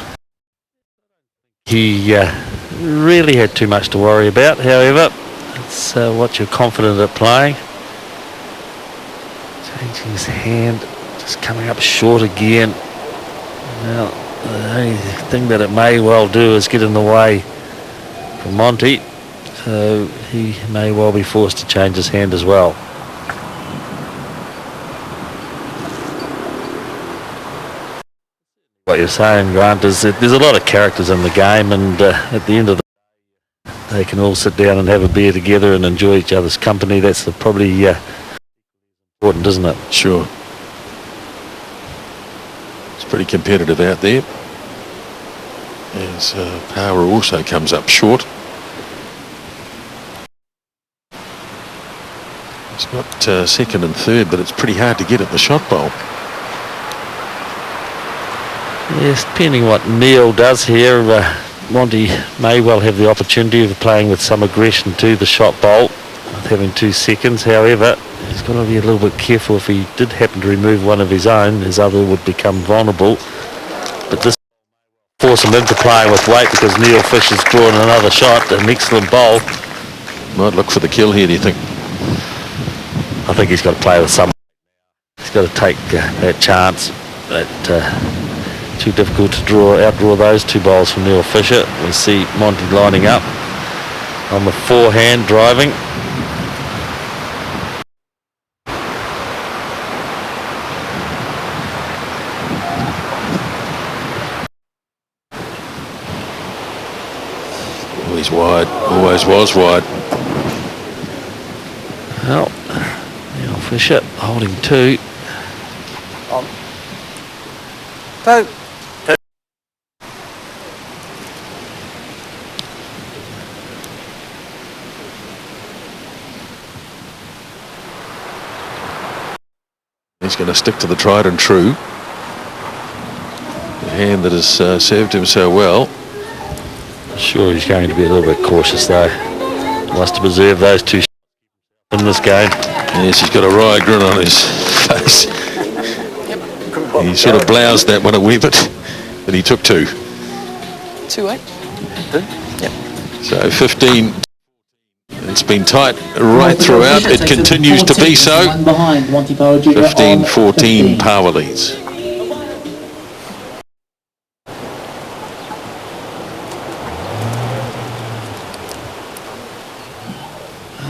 Speaker 4: He really had too much to worry about, however. It's what you're confident at playing. Changing his hand, just coming up short again. Now, the only thing that it may well do is get in the way for Monty, so he may well be forced to change his hand as well. What you're saying, Grant, is that there's a lot of characters in the game, and at the end of the day, they can all sit down and have a beer together and enjoy each other's company. That's probably important, isn't it?
Speaker 3: Sure. It's pretty competitive out there. As Power also comes up short. It's got second and third, but it's pretty hard to get at the shot bowl.
Speaker 4: Yes, depending what Neil does here, Monty may well have the opportunity of playing with some aggression to the shot bowl, with having 2 seconds. However, He's got to be a little bit careful. If he did happen to remove one of his own, his other would become vulnerable. But this force him into playing with weight because Neil Fisher's drawn another shot, an excellent bowl.
Speaker 3: Might look for the kill here, do you think?
Speaker 4: I think he's got to play with some. He's got to take that chance. But too difficult to outdraw those two bowls from Neil Fisher. We see Monty lining up on the forehand driving.
Speaker 3: Always wide, always was wide.
Speaker 4: Well, Neil Fisher holding 2.
Speaker 15: Two.
Speaker 3: He's going to stick to the tried and true. The hand that has served him so well.
Speaker 4: Sure, he's going to be a little bit cautious though. Wants to preserve those 2 in this game.
Speaker 3: Yes, he's got a wry grin on his face. He sort of bloused that one a wee bit, but he took 2.
Speaker 5: 2-8. Yep.
Speaker 3: So 15. It's been tight right throughout. It continues to be so. 15-14 power leads.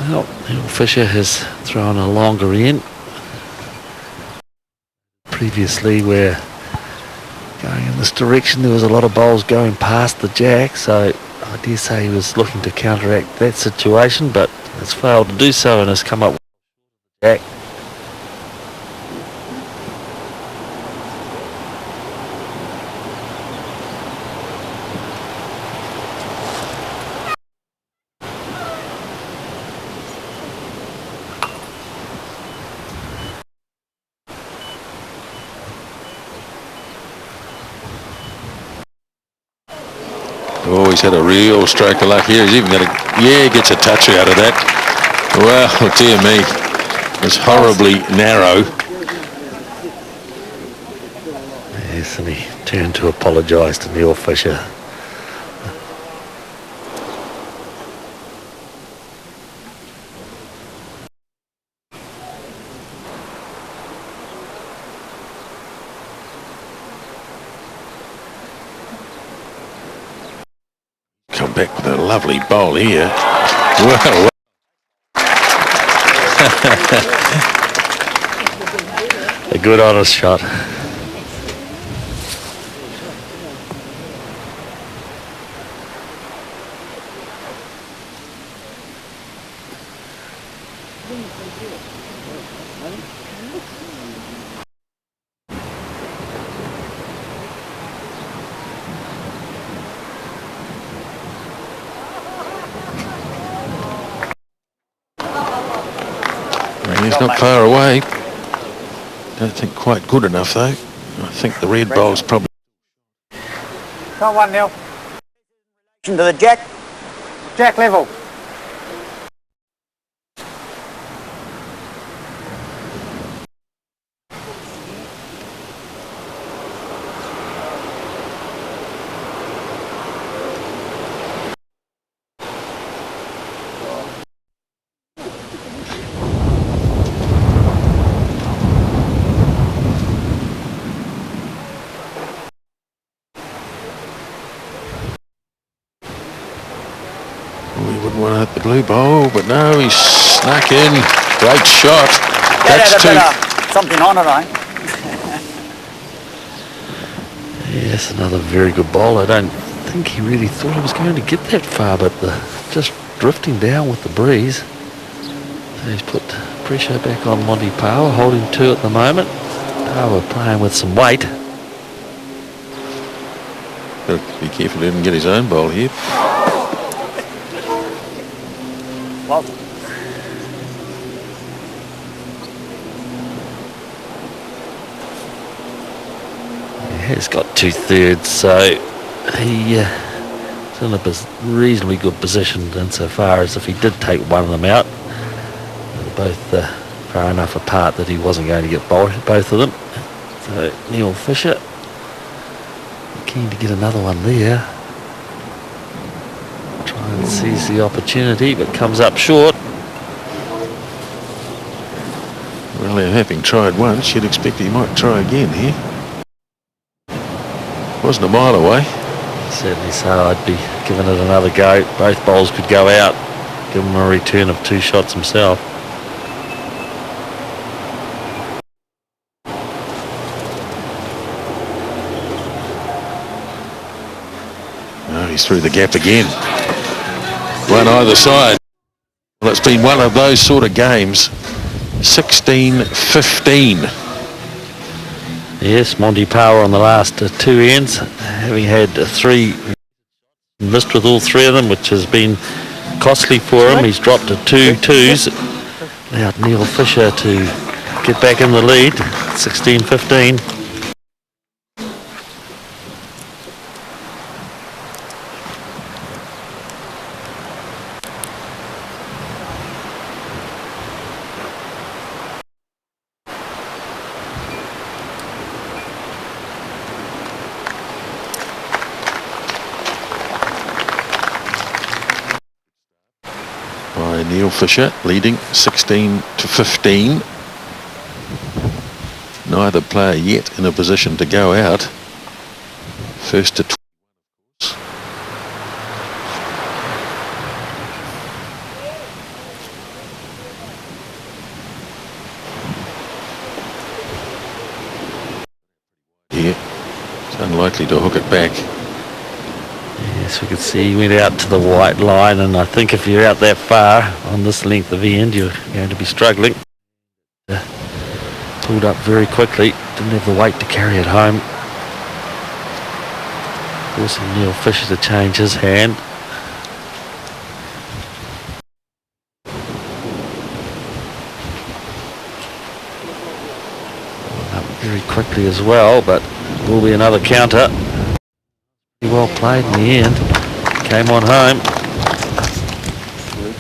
Speaker 4: Well, Neil Fisher has thrown a longer end. Previously, where going in this direction, there was a lot of bowls going past the jack, so I dare say he was looking to counteract that situation, but has failed to do so and has come up with the jack.
Speaker 3: Oh, he's had a real stroke of luck here. He's even going to, gets a touch out of that. Well, dear me, it's horribly narrow.
Speaker 4: Yes, and he turned to apologise to Neil Fisher.
Speaker 3: Come back with a lovely bowl here. Well.
Speaker 4: A good honest shot.
Speaker 3: He's not far away. Don't think quite good enough though. I think the red bowl's probably.
Speaker 15: Got 1-0. To the jack. Jack level.
Speaker 3: The blue bowl, but no, he's snuck in. Great shot. That's 2.
Speaker 15: Something on it, eh?
Speaker 4: Yes, another very good bowl. I don't think he really thought he was going to get that far, but just drifting down with the breeze. So he's put pressure back on Monty Power, holding 2 at the moment. Power playing with some weight.
Speaker 3: Got to be careful he didn't get his own bowl here.
Speaker 4: He's got 2/3, so he's in a reasonably good position insofar as if he did take one of them out, both far enough apart that he wasn't going to get both of them. So Neil Fisher keen to get another one there. Try and seize the opportunity, but comes up short.
Speaker 3: Well, having tried once, you'd expect he might try again here. Wasn't a mile away.
Speaker 4: Certainly so. I'd be giving it another go. Both bowls could go out. Give him a return of 2 shots himself.
Speaker 3: Oh, he's through the gap again. One either side. Well, it's been one of those sort of games. 16-15.
Speaker 4: Yes, Monty Power on the last 2 ends, having had 3 missed with all 3 of them, which has been costly for him. He's dropped to 2 twos. Now Neil Fisher to get back in the lead, 16-15.
Speaker 3: Neil Fisher leading 16-15. Neither player yet in a position to go out. First to 20. Yeah, it's unlikely to hook it back.
Speaker 4: Yes, we could see he went out to the white line, and I think if you're out that far on this length of end, you're going to be struggling. Pulled up very quickly, didn't have the weight to carry it home. Forcing Neil Fisher to change his hand. Pulled up very quickly as well, but will be another counter. Well played in the end. Came on home.
Speaker 7: Luke.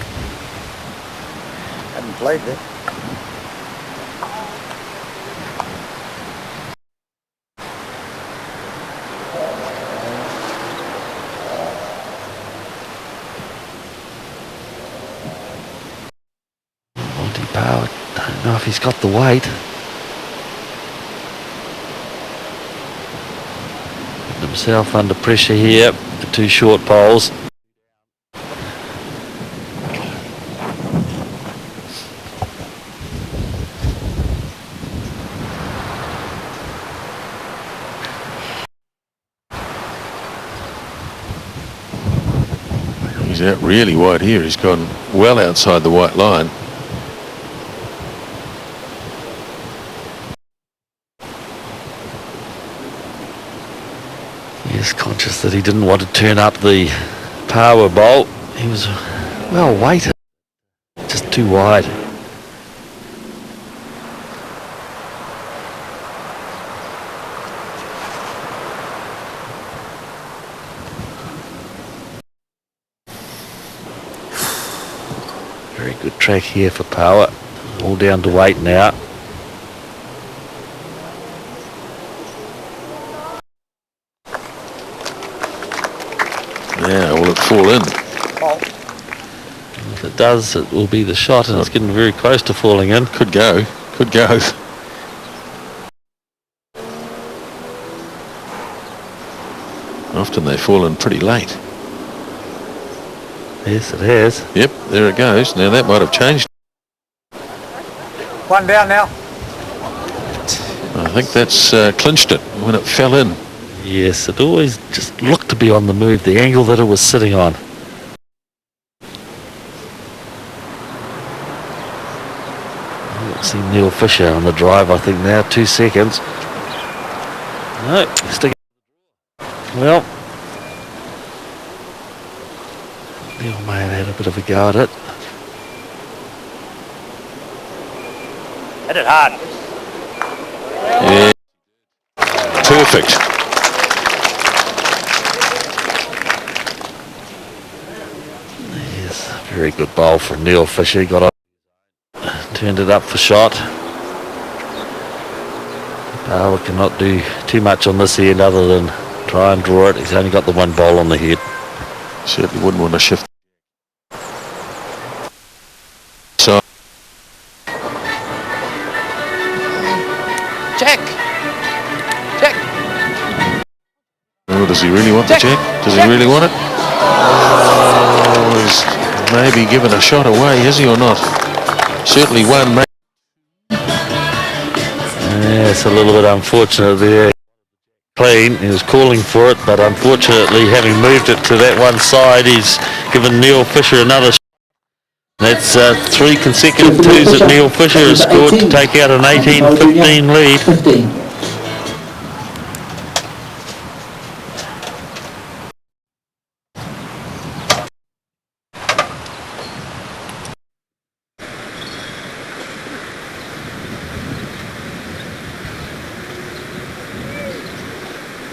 Speaker 7: Hadn't played there.
Speaker 4: Monty Power, don't know if he's got the weight. Himself under pressure here, the 2 short poles.
Speaker 3: He's out really wide here. He's gone well outside the white line.
Speaker 4: He's conscious that he didn't want to turn up the power bowl. He was well weighted, just too wide. Very good track here for Power. All down to weight now.
Speaker 3: Yeah, will it fall in?
Speaker 4: If it does, it will be the shot, and it's getting very close to falling in.
Speaker 3: Could go, could go. Often they fall in pretty late.
Speaker 4: Yes, it has.
Speaker 3: Yep, there it goes. Now that might have changed.
Speaker 7: One down now.
Speaker 3: I think that's clinched it when it fell in.
Speaker 4: Yes, it always just looked to be on the move, the angle that it was sitting on. See Neil Fisher on the drive, I think now, 2 seconds. No, stick. Well, Neil may have had a bit of a go at it.
Speaker 7: Hit it hard.
Speaker 3: Yeah. Perfect.
Speaker 4: Yes, very good bowl from Neil Fisher. He got turned it up for shot. Power cannot do too much on this end other than try and draw it. He's only got the one bowl on the head.
Speaker 3: Certainly wouldn't want to shift. So
Speaker 5: Jack!
Speaker 3: oh, does he really want the jack? Does he really want it? Oh, he's maybe given a shot away, is he or not? Certainly one, mate.
Speaker 4: Yeah, it's a little bit unfortunate there. Clean, he was calling for it, but unfortunately, having moved it to that one side, he's given Neil Fisher another shot. That's 3 consecutive twos that Neil Fisher has scored to take out an 18-15 lead.
Speaker 15: 15.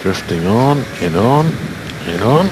Speaker 3: Drifting on and on and on.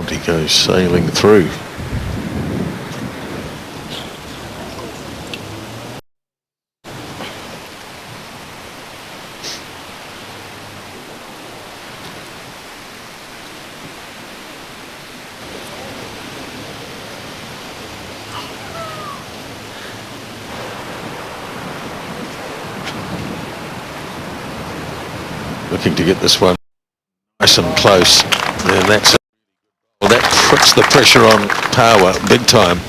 Speaker 3: He goes sailing through. Looking to get this one nice and close, and that's well, that puts the pressure on Power big time.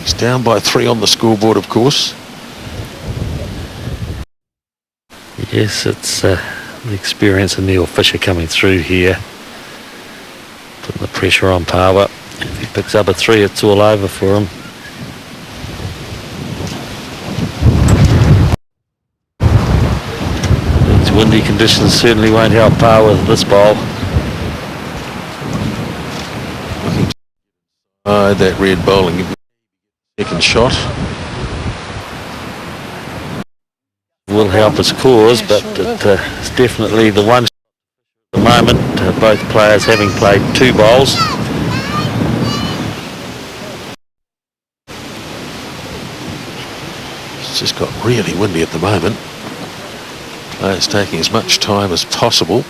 Speaker 3: He's down by 3 on the scoreboard, of course.
Speaker 4: Yes, it's the experience of Neil Fisher coming through here, putting the pressure on Power. If he picks up a 3, it's all over for him. These windy conditions certainly won't help Power with this bowl.
Speaker 3: That red bowling second shot
Speaker 4: will help his cause, but it's definitely the one at the moment. Both players having played 2 bowls.
Speaker 3: It's just got really windy at the moment. Players taking as much time as possible.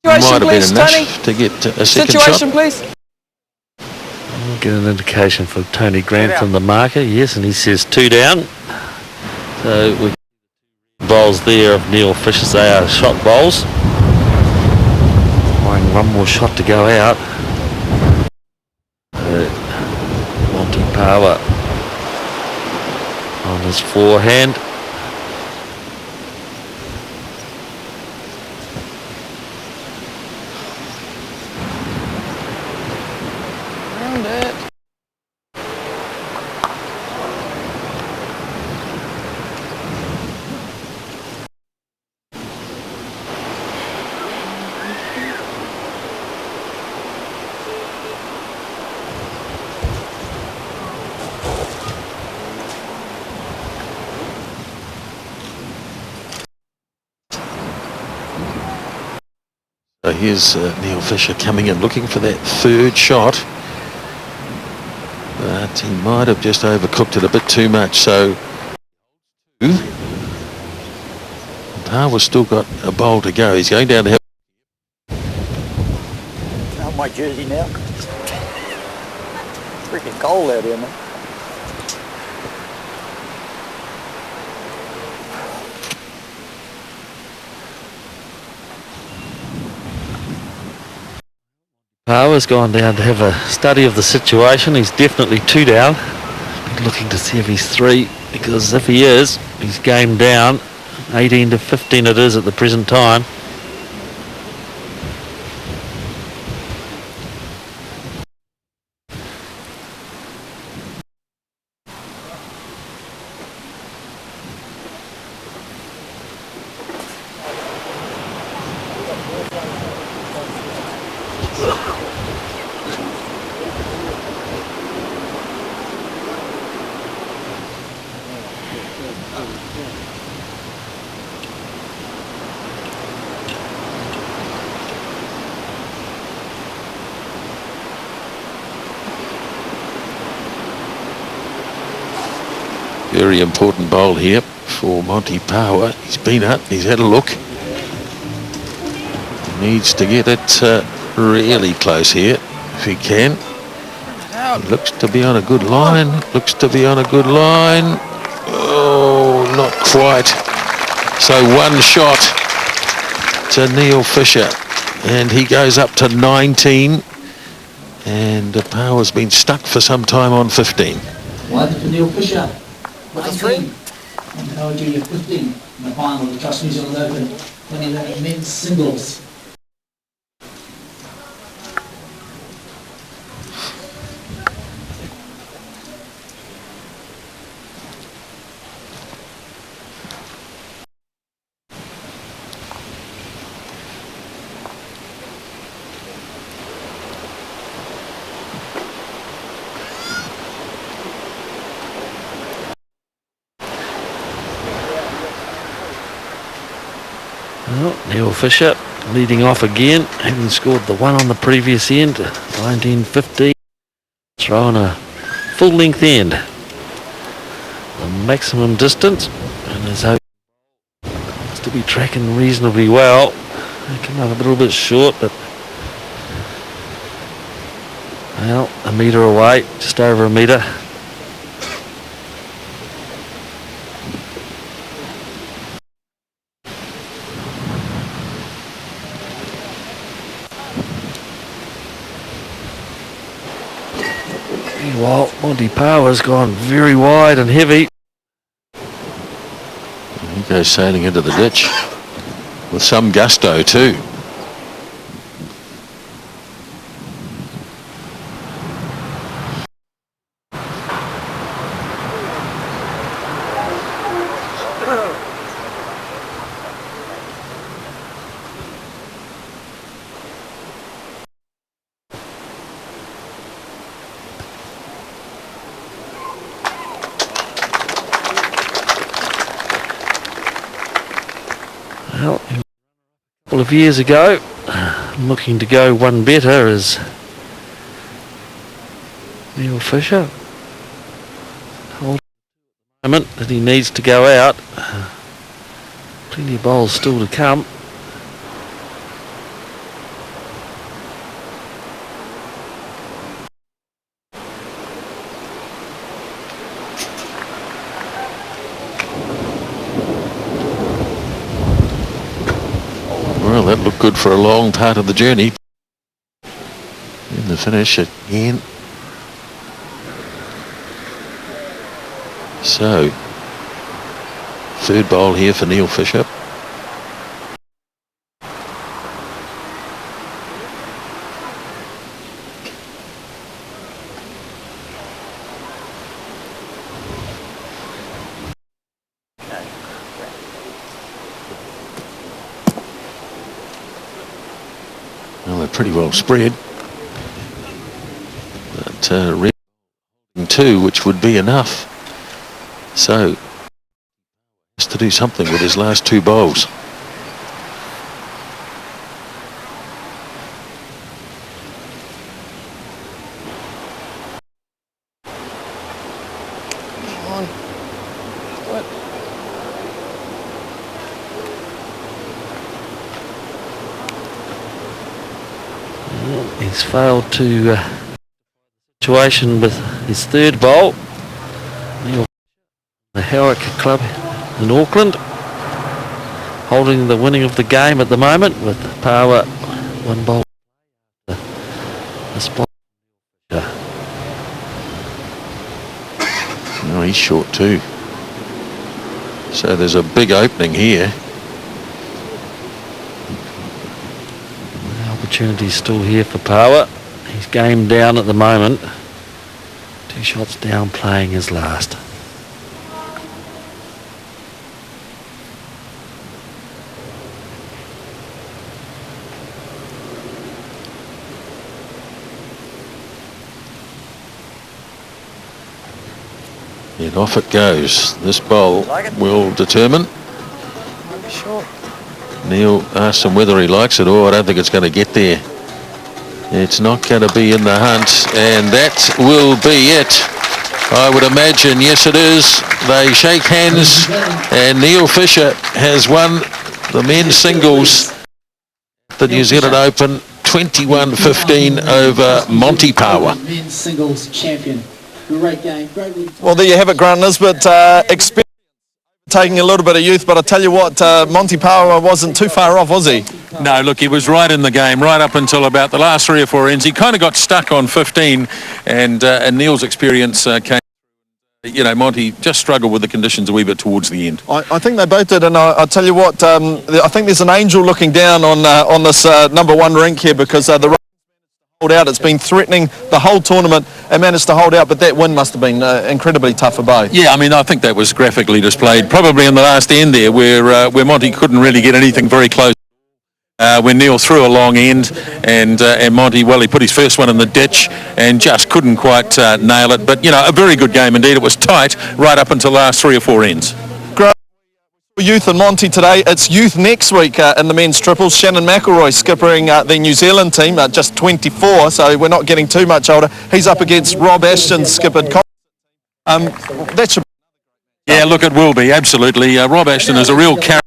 Speaker 3: Might have been enough to get a second
Speaker 5: Situation,
Speaker 3: shot.
Speaker 5: please.
Speaker 4: We'll get an indication from Tony Grant from the marker. Yes, and he says 2 down. So we bowls there of Neil Fisher's. They are shot bowls. Requiring one more shot to go out. Monty Power on his forehand.
Speaker 3: So here's Neil Fisher coming in looking for that 3rd shot, but he might have just overcooked it a bit too much. So Power's still got a bowl to go. He's going down to have
Speaker 17: Out my jersey now. Freaking cold out here, man.
Speaker 4: Power's gone down to have a study of the situation. He's definitely 2 down. He's looking to see if he's 3, because if he is, he's game down. 18 to 15 it is at the present time.
Speaker 3: Very important bowl here for Monty Power. He's been up, he's had a look. He needs to get it really close here if he can. He looks to be on a good line, looks to be on a good line. Oh, not quite. So one shot to Neil Fisher, and he goes up to 19, and Power's been stuck for some time on 15.
Speaker 15: Wide for Neil Fisher. 19. And Power Junior 15 in the final of the Trust New Zealand Open 2011 men's singles.
Speaker 4: Well, Neil Fisher leading off again, having scored the one on the previous end, 19-15. Throwing a full length end, the maximum distance, and is hoping to be tracking reasonably well. They come up a little bit short, but well, a metre away, just over a metre. Well, Monty Power's gone very wide and heavy.
Speaker 3: He goes sailing into the ditch with some gusto too.
Speaker 4: Well, a couple of years ago, looking to go one better is Neil Fisher. Hold a moment that he needs to go out. Plenty of bowls still to come.
Speaker 3: Well, that looked good for a long part of the journey. In the finish again. So, third bowl here for Neil Fisher. Well, they're pretty well spread. But two, which would be enough. So, has to do something with his last two bowls.
Speaker 4: He's failed to situation with his third bowl. The Howick Club in Auckland holding the winning of the game at the moment, with Power one bowl spot.
Speaker 3: No, he's short too. So there's a big opening here.
Speaker 4: The opportunity's still here for Power. He's game down at the moment. 2 shots down, playing his last.
Speaker 3: And off it goes. This bowl will determine. Neil asks him whether he likes it. Oh, I don't think it's going to get there. It's not going to be in the hunt, and that will be it. I would imagine, yes it is. They shake hands, and Neil Fisher has won the men's singles at the New Zealand Open, 21-15 over Monty Power.
Speaker 15: Men's singles champion. Great game.
Speaker 1: Well, there you have it, Grant Nisbet. Experience taking a little bit of youth, but I tell you what, Monty Power wasn't too far off, was he?
Speaker 2: No, look, he was right in the game, right up until about the last 3 or 4 ends. He kind of got stuck on 15, and Neil's experience came. You know, Monty just struggled with the conditions a wee bit towards the end.
Speaker 1: I think they both did, and I tell you what, I think there's an angel looking down on this number 1 rink here, because the hold out. It's been threatening the whole tournament and managed to hold out, but that win must have been incredibly tough for both.
Speaker 2: Yeah, I mean, I think that was graphically displayed, probably in the last end there, where Monty couldn't really get anything very close. When Neil threw a long end, and Monty, well, he put his first one in the ditch and just couldn't quite nail it. But, you know, a very good game indeed. It was tight right up until the last 3 or 4 ends.
Speaker 1: Youth and Monty today. It's youth next week in the men's triples. Shannon McElroy skippering the New Zealand team, just 24, so we're not getting too much older. He's up against Rob Ashton, skippered. That should.
Speaker 2: Yeah, look, it will be, absolutely. Rob Ashton is a real character.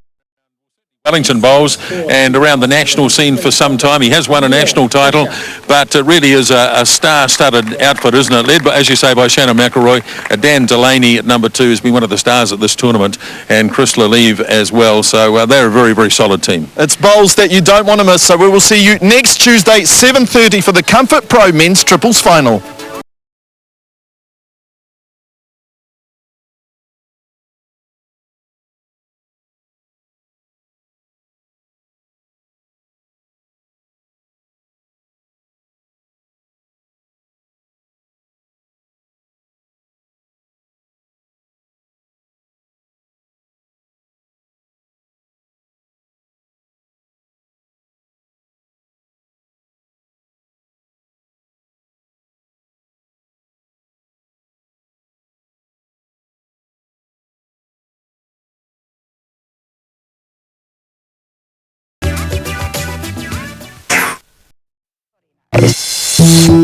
Speaker 2: Wellington Bowls and around the national scene for some time. He has won a national title, but it really is a star-studded outfit, isn't it? Led by, as you say, by Shannon McElroy. Dan Delaney at number 2 has been one of the stars at this tournament, and Chris Lalive as well. So they're a very, very solid team.
Speaker 1: It's bowls that you don't want to miss. So we will see you next Tuesday, 7:30 for the Comfort Pro Men's Triples Final.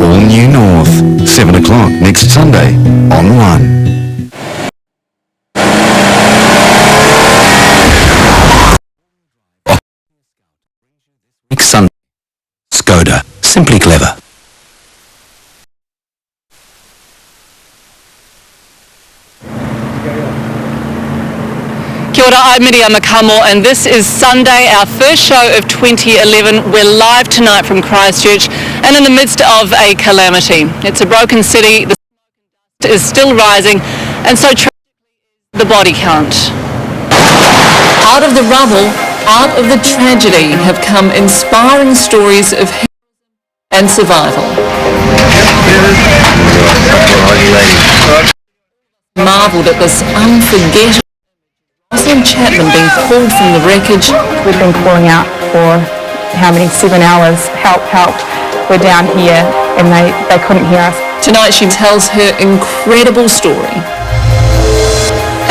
Speaker 10: All New North, 7 o'clock next Sunday on 1. Next Sunday, Skoda, simply clever.
Speaker 5: Kia ora, I'm Miriam Makamo, and this is Sunday, our first show of 2011. We're live tonight from Christchurch and in the midst of a calamity. It's a broken city, the smoke is still rising, and so the body count. Out of the rubble, out of the tragedy have come inspiring stories of heroism and survival. Marvelled at this unforgettable Rosalind Chapman being pulled from the wreckage.
Speaker 18: We've been calling out for how many, 7 hours, help, help. We're down here and they couldn't hear us.
Speaker 5: Tonight she tells her incredible story.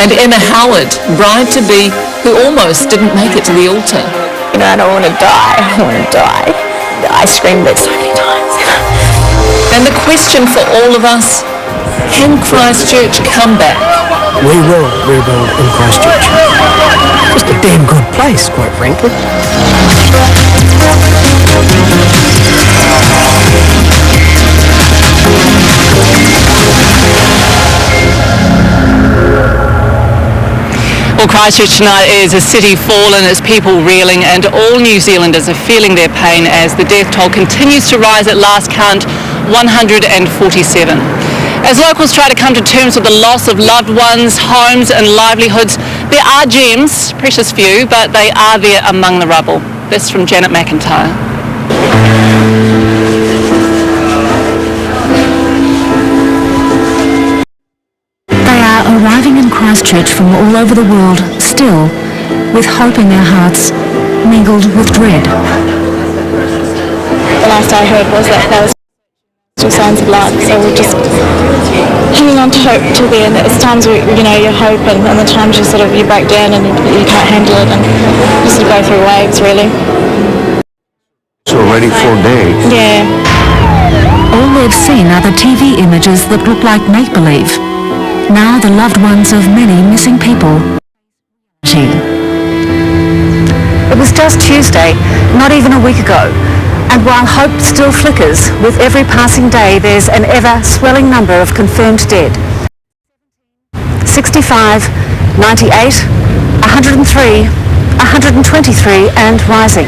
Speaker 5: And Emma Howard, bride-to-be, who almost didn't make it to the altar.
Speaker 18: You know, I don't want to die, I don't want to die. I screamed it so many times.
Speaker 5: And the question for all of us, can Christchurch come back?
Speaker 19: We will rebuild in Christchurch. Just a damn good place, quite frankly.
Speaker 5: Well, Christchurch tonight is a city fallen, its people reeling, and all New Zealanders are feeling their pain as the death toll continues to rise. At last count, 147. As locals try to come to terms with the loss of loved ones, homes and livelihoods, there are gems, precious few, but they are there among the rubble. This from Janet McIntyre.
Speaker 8: They are arriving in Christchurch from all over the world, still, with hope in their hearts, mingled with dread.
Speaker 18: The last I heard was that there was signs of life, so we're just hanging on to hope till the end. It's times where, you know, you hope and the times you sort of, you break down and you can't handle it and you sort of go through waves, really.
Speaker 11: It's already 4 days.
Speaker 18: Yeah.
Speaker 8: All they've seen are the TV images that look like make-believe. Now the loved ones of many missing people. It was just Tuesday, not even a week ago. And while hope still flickers, with every passing day there's an ever-swelling number of confirmed dead. 65, 98, 103, 123 and rising.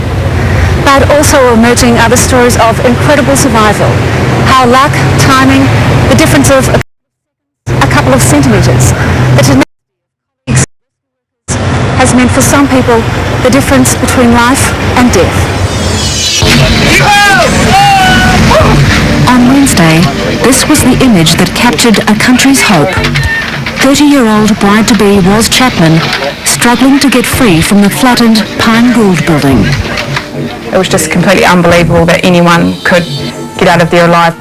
Speaker 8: But also emerging are the stories of incredible survival. How luck, timing, the difference of a couple of centimetres, the tenacity has meant for some people the difference between life and death. On Wednesday, this was the image that captured a country's hope. 30-year-old bride-to-be Roz Chapman struggling to get free from the flattened Pine Gould building.
Speaker 18: It was just completely unbelievable that anyone could get out of there alive.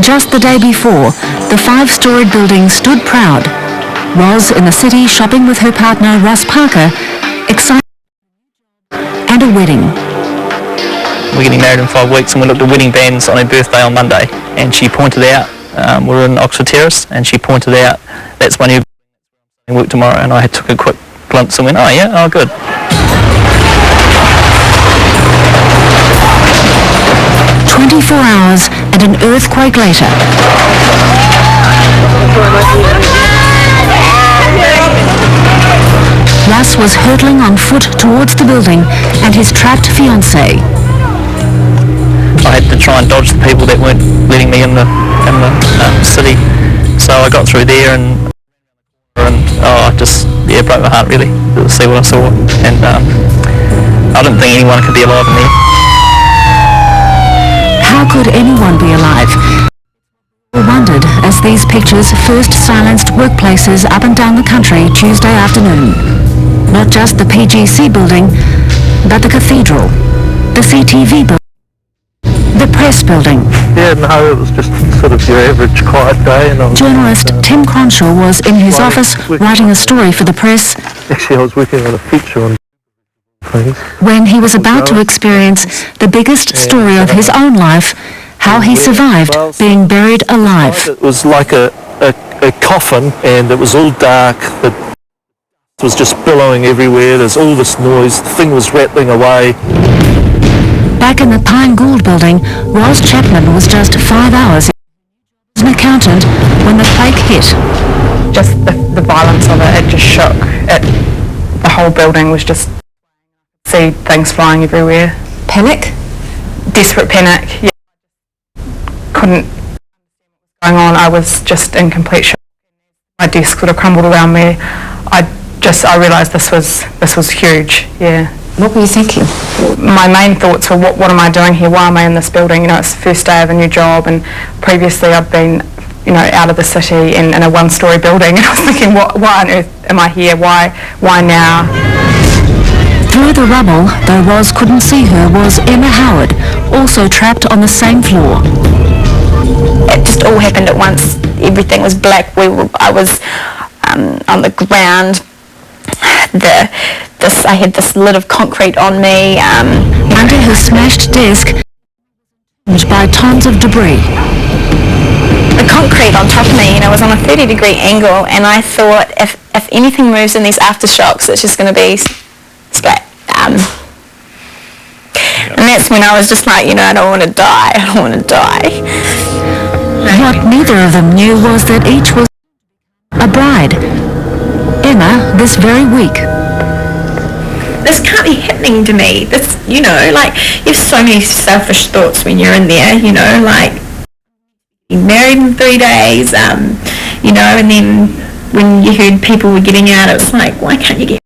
Speaker 8: Just the day before, the 5-storied building stood proud. Roz in the city shopping with her partner Russ Parker, excited and a wedding.
Speaker 16: We're getting married in 5 weeks and we looked at wedding bands on her birthday on Monday and she pointed out, we're in Oxford Terrace, and she pointed out that's when you work tomorrow, and I took a quick glimpse and went, oh yeah, oh good.
Speaker 8: "24 hours and an earthquake later. Russ was hurtling on foot towards the building and his trapped fiancée.
Speaker 16: I had to try and dodge the people that weren't letting me in the city, so I got through there and I just broke my heart really to see what I saw, and I didn't think anyone could be alive in there.
Speaker 8: How could anyone be alive? We wondered as these pictures first silenced workplaces up and down the country Tuesday afternoon. Not just the PGC building, but the cathedral, the CTV building, the press building.
Speaker 20: Yeah, no, it was just sort of your average quiet day. And
Speaker 8: Journalist Tim Cronshaw was in his office writing a story for the press.
Speaker 20: Actually, I was working on a feature on things.
Speaker 8: When he was about to experience the biggest story of his own life, how he survived being buried alive.
Speaker 20: It was like a coffin, and it was all dark. It was just billowing everywhere. There's all this noise. The thing was rattling away.
Speaker 8: Back in the Pine Gould building, Roz Chapman was just 5 hours as an accountant when the quake hit.
Speaker 18: Just the violence of it just shook. The whole building was just, see things flying everywhere.
Speaker 8: Panic?
Speaker 18: Desperate panic, yeah. Couldn't understand what was going on. I was just in complete shock. My desk sort of crumbled around me. I realised this was huge, yeah.
Speaker 8: What were you thinking?
Speaker 18: My main thoughts were, what am I doing here? Why am I in this building? You know, it's the first day of a new job, and previously I've been, you know, out of the city in a one-storey building, and I was thinking, why on earth am I here? Why now?
Speaker 8: Through the rubble, though Roz couldn't see her, was Emma Howard, also trapped on the same floor.
Speaker 9: It just all happened at once. Everything was black. I was on the ground. I had this lid of concrete on me.
Speaker 8: Under her smashed desk, by tons of debris.
Speaker 9: The concrete on top of me, you know, was on a 30-degree angle, and I thought if anything moves in these aftershocks, it's just going to be splat. And that's when I was just like, you know, I don't want to die. I don't want to die.
Speaker 8: What neither of them knew was that each was a bride. Emma, this very week.
Speaker 9: This can't be happening to me. This, you know, like, you have so many selfish thoughts when you're in there, you know, like,
Speaker 21: married in 3 days, you know, and then when you heard people were getting out, it was like, why can't you get,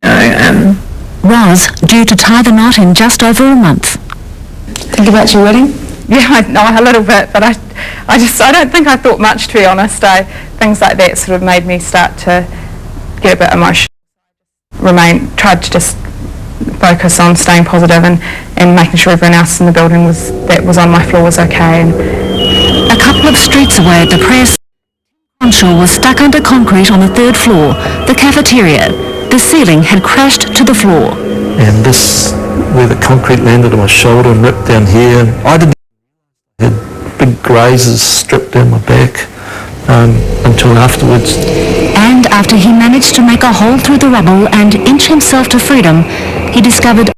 Speaker 21: you know,
Speaker 8: Roz, due to tie the knot in just over a month.
Speaker 18: Think about your wedding? Yeah, a little bit, but I don't think I thought much, to be honest. Things like that sort of made me start to get a bit emotional. Tried to just focus on staying positive and making sure everyone else in the building that was on my floor was okay. And
Speaker 8: a couple of streets away at the press, Cronshaw was stuck under concrete on the 3rd floor, the cafeteria. The ceiling had crashed to the floor.
Speaker 20: And this, where the concrete landed on my shoulder and ripped down here, I didn't had big grazes stripped down my back until afterwards.
Speaker 8: And after he managed to make a hole through the rubble and inch himself to freedom, he discovered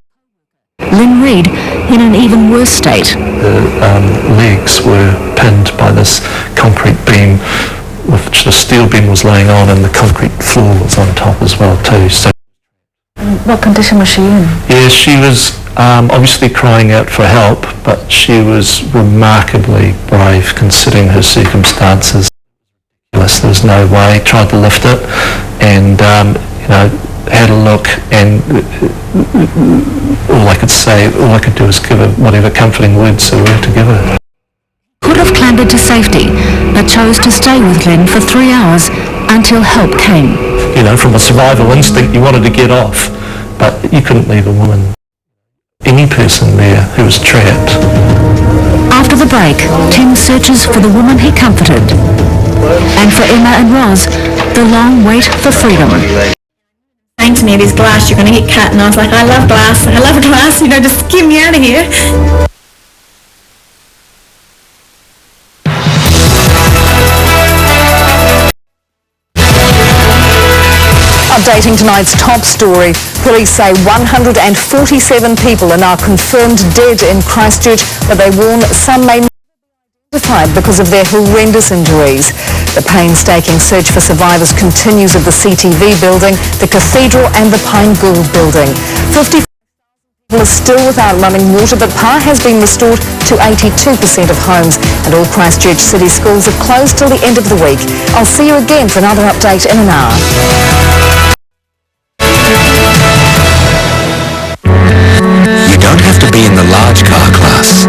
Speaker 8: Lynn Reid in an even worse state.
Speaker 20: The legs were pinned by this concrete beam, which the steel beam was laying on, and the concrete floor was on top as well too. So,
Speaker 18: what condition was she in?
Speaker 20: yeah, she was obviously crying out for help, but she was remarkably brave considering her circumstances. There was no way. Tried to lift it, and you know, had a look, and all I could do was give her whatever comforting words there were to give her.
Speaker 8: Could have clambered to safety, but chose to stay with Lynn for 3 hours until help came.
Speaker 20: You know, from a survival instinct, you wanted to get off, but you couldn't leave a woman, any person there who was trapped.
Speaker 8: After the break, Tim searches for the woman he comforted. And for Emma and Roz, the long wait for freedom.
Speaker 21: Saying to me, there's glass, you're going to get cut. And I was like, I love glass, you know, just get me out of here.
Speaker 22: Updating tonight's top story, police say 147 people are now confirmed dead in Christchurch, but they warn some may not be identified because of their horrendous injuries. The painstaking search for survivors continues at the CTV building, the Cathedral and the Pine Gould building. 50 people are still without running water, but power has been restored to 82% of homes, and all Christchurch city schools are closed till the end of the week. I'll see you again for another update in an hour.
Speaker 10: You don't have to be in the large car class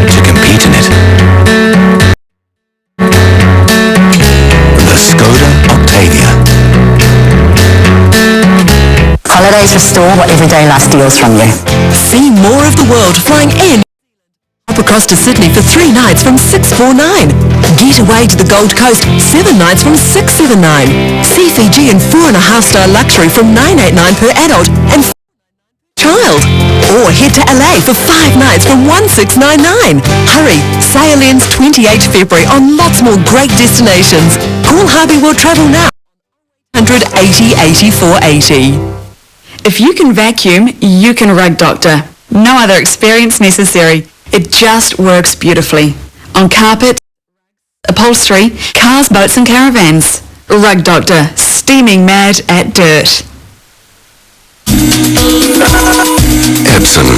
Speaker 10: to compete in it. The Skoda Octavia.
Speaker 23: Holidays restore what everyday life steals from you.
Speaker 24: See more of the world flying in. Hop across to Sydney for 3 nights from $649. Get away to the Gold Coast 7 nights from $679. See Fiji in 4.5-star luxury from $989 per adult and child. Or head to LA for 5 nights from $1699. Hurry, sail ends 28 February on lots more great destinations. Call Harvey World Travel now. 180 8480.
Speaker 25: If you can vacuum, you can Rug Doctor. No other experience necessary. It just works beautifully. On carpet, upholstery, cars, boats and caravans. Rug Doctor, steaming mad at dirt.
Speaker 10: Epson.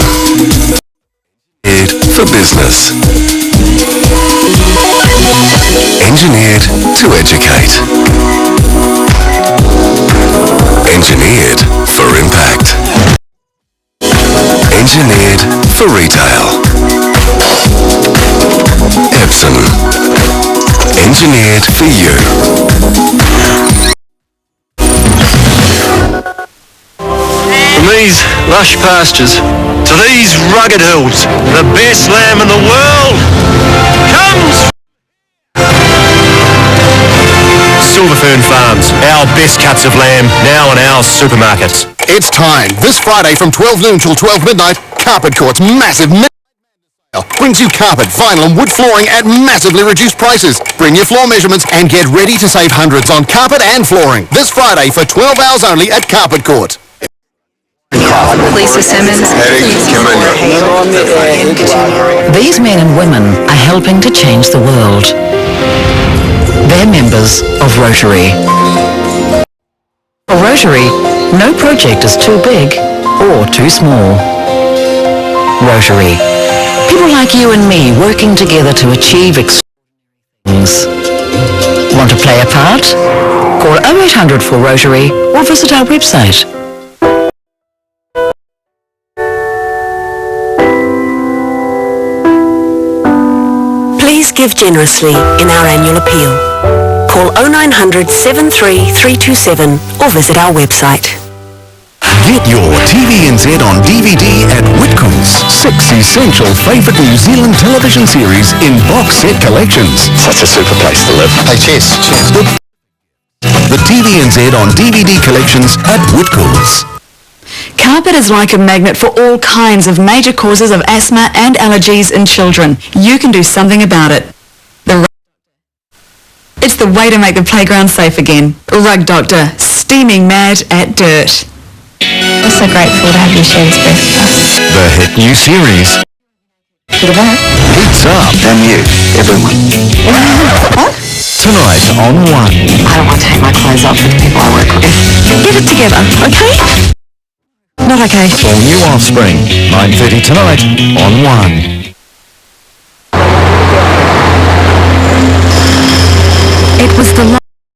Speaker 10: Engineered for business. Engineered to educate. Engineered for impact. Engineered for retail. Epson. Engineered for you.
Speaker 26: From these lush pastures to these rugged hills, the best lamb in the world comes Silverfern Farms, our best cuts of lamb now in our supermarkets.
Speaker 27: It's time. This Friday from 12 noon till 12 midnight, Carpet Court's massive sale brings you carpet, vinyl and wood flooring at massively reduced prices. Bring your floor measurements and get ready to save hundreds on carpet and flooring. This Friday for 12 hours only at Carpet Court.
Speaker 8: Lisa Simmons. These men and women are helping to change the world. They're members of Rotary. For Rotary, no project is too big or too small. Rotary. People
Speaker 4: People like you and me working together to achieve things. Want to play a part? Call 0800 for Rotary or visit our website.
Speaker 24: Please give generously in our annual appeal. Call 0900 73 327 or visit our website.
Speaker 27: Get your TVNZ on DVD at Whitcomb's. 6 essential favourite New Zealand television series in box set collections. Such a super place to live. Hey, cheers. The TVNZ on DVD collections at Whitcomb's.
Speaker 25: Carpet is like a magnet for all kinds of major causes of asthma and allergies in children. You can do something about it. It's the way to make the playground safe again. Rug Doctor, steaming mad at dirt.
Speaker 18: We're so grateful to have you share this birth with us.
Speaker 27: The hit new series. Pizza and you, everyone.
Speaker 18: What?
Speaker 27: Tonight on 1.
Speaker 4: I don't want to take my clothes off for the people I work with.
Speaker 25: Get it together, okay? Not okay.
Speaker 27: All new Offspring, 9:30 tonight on 1.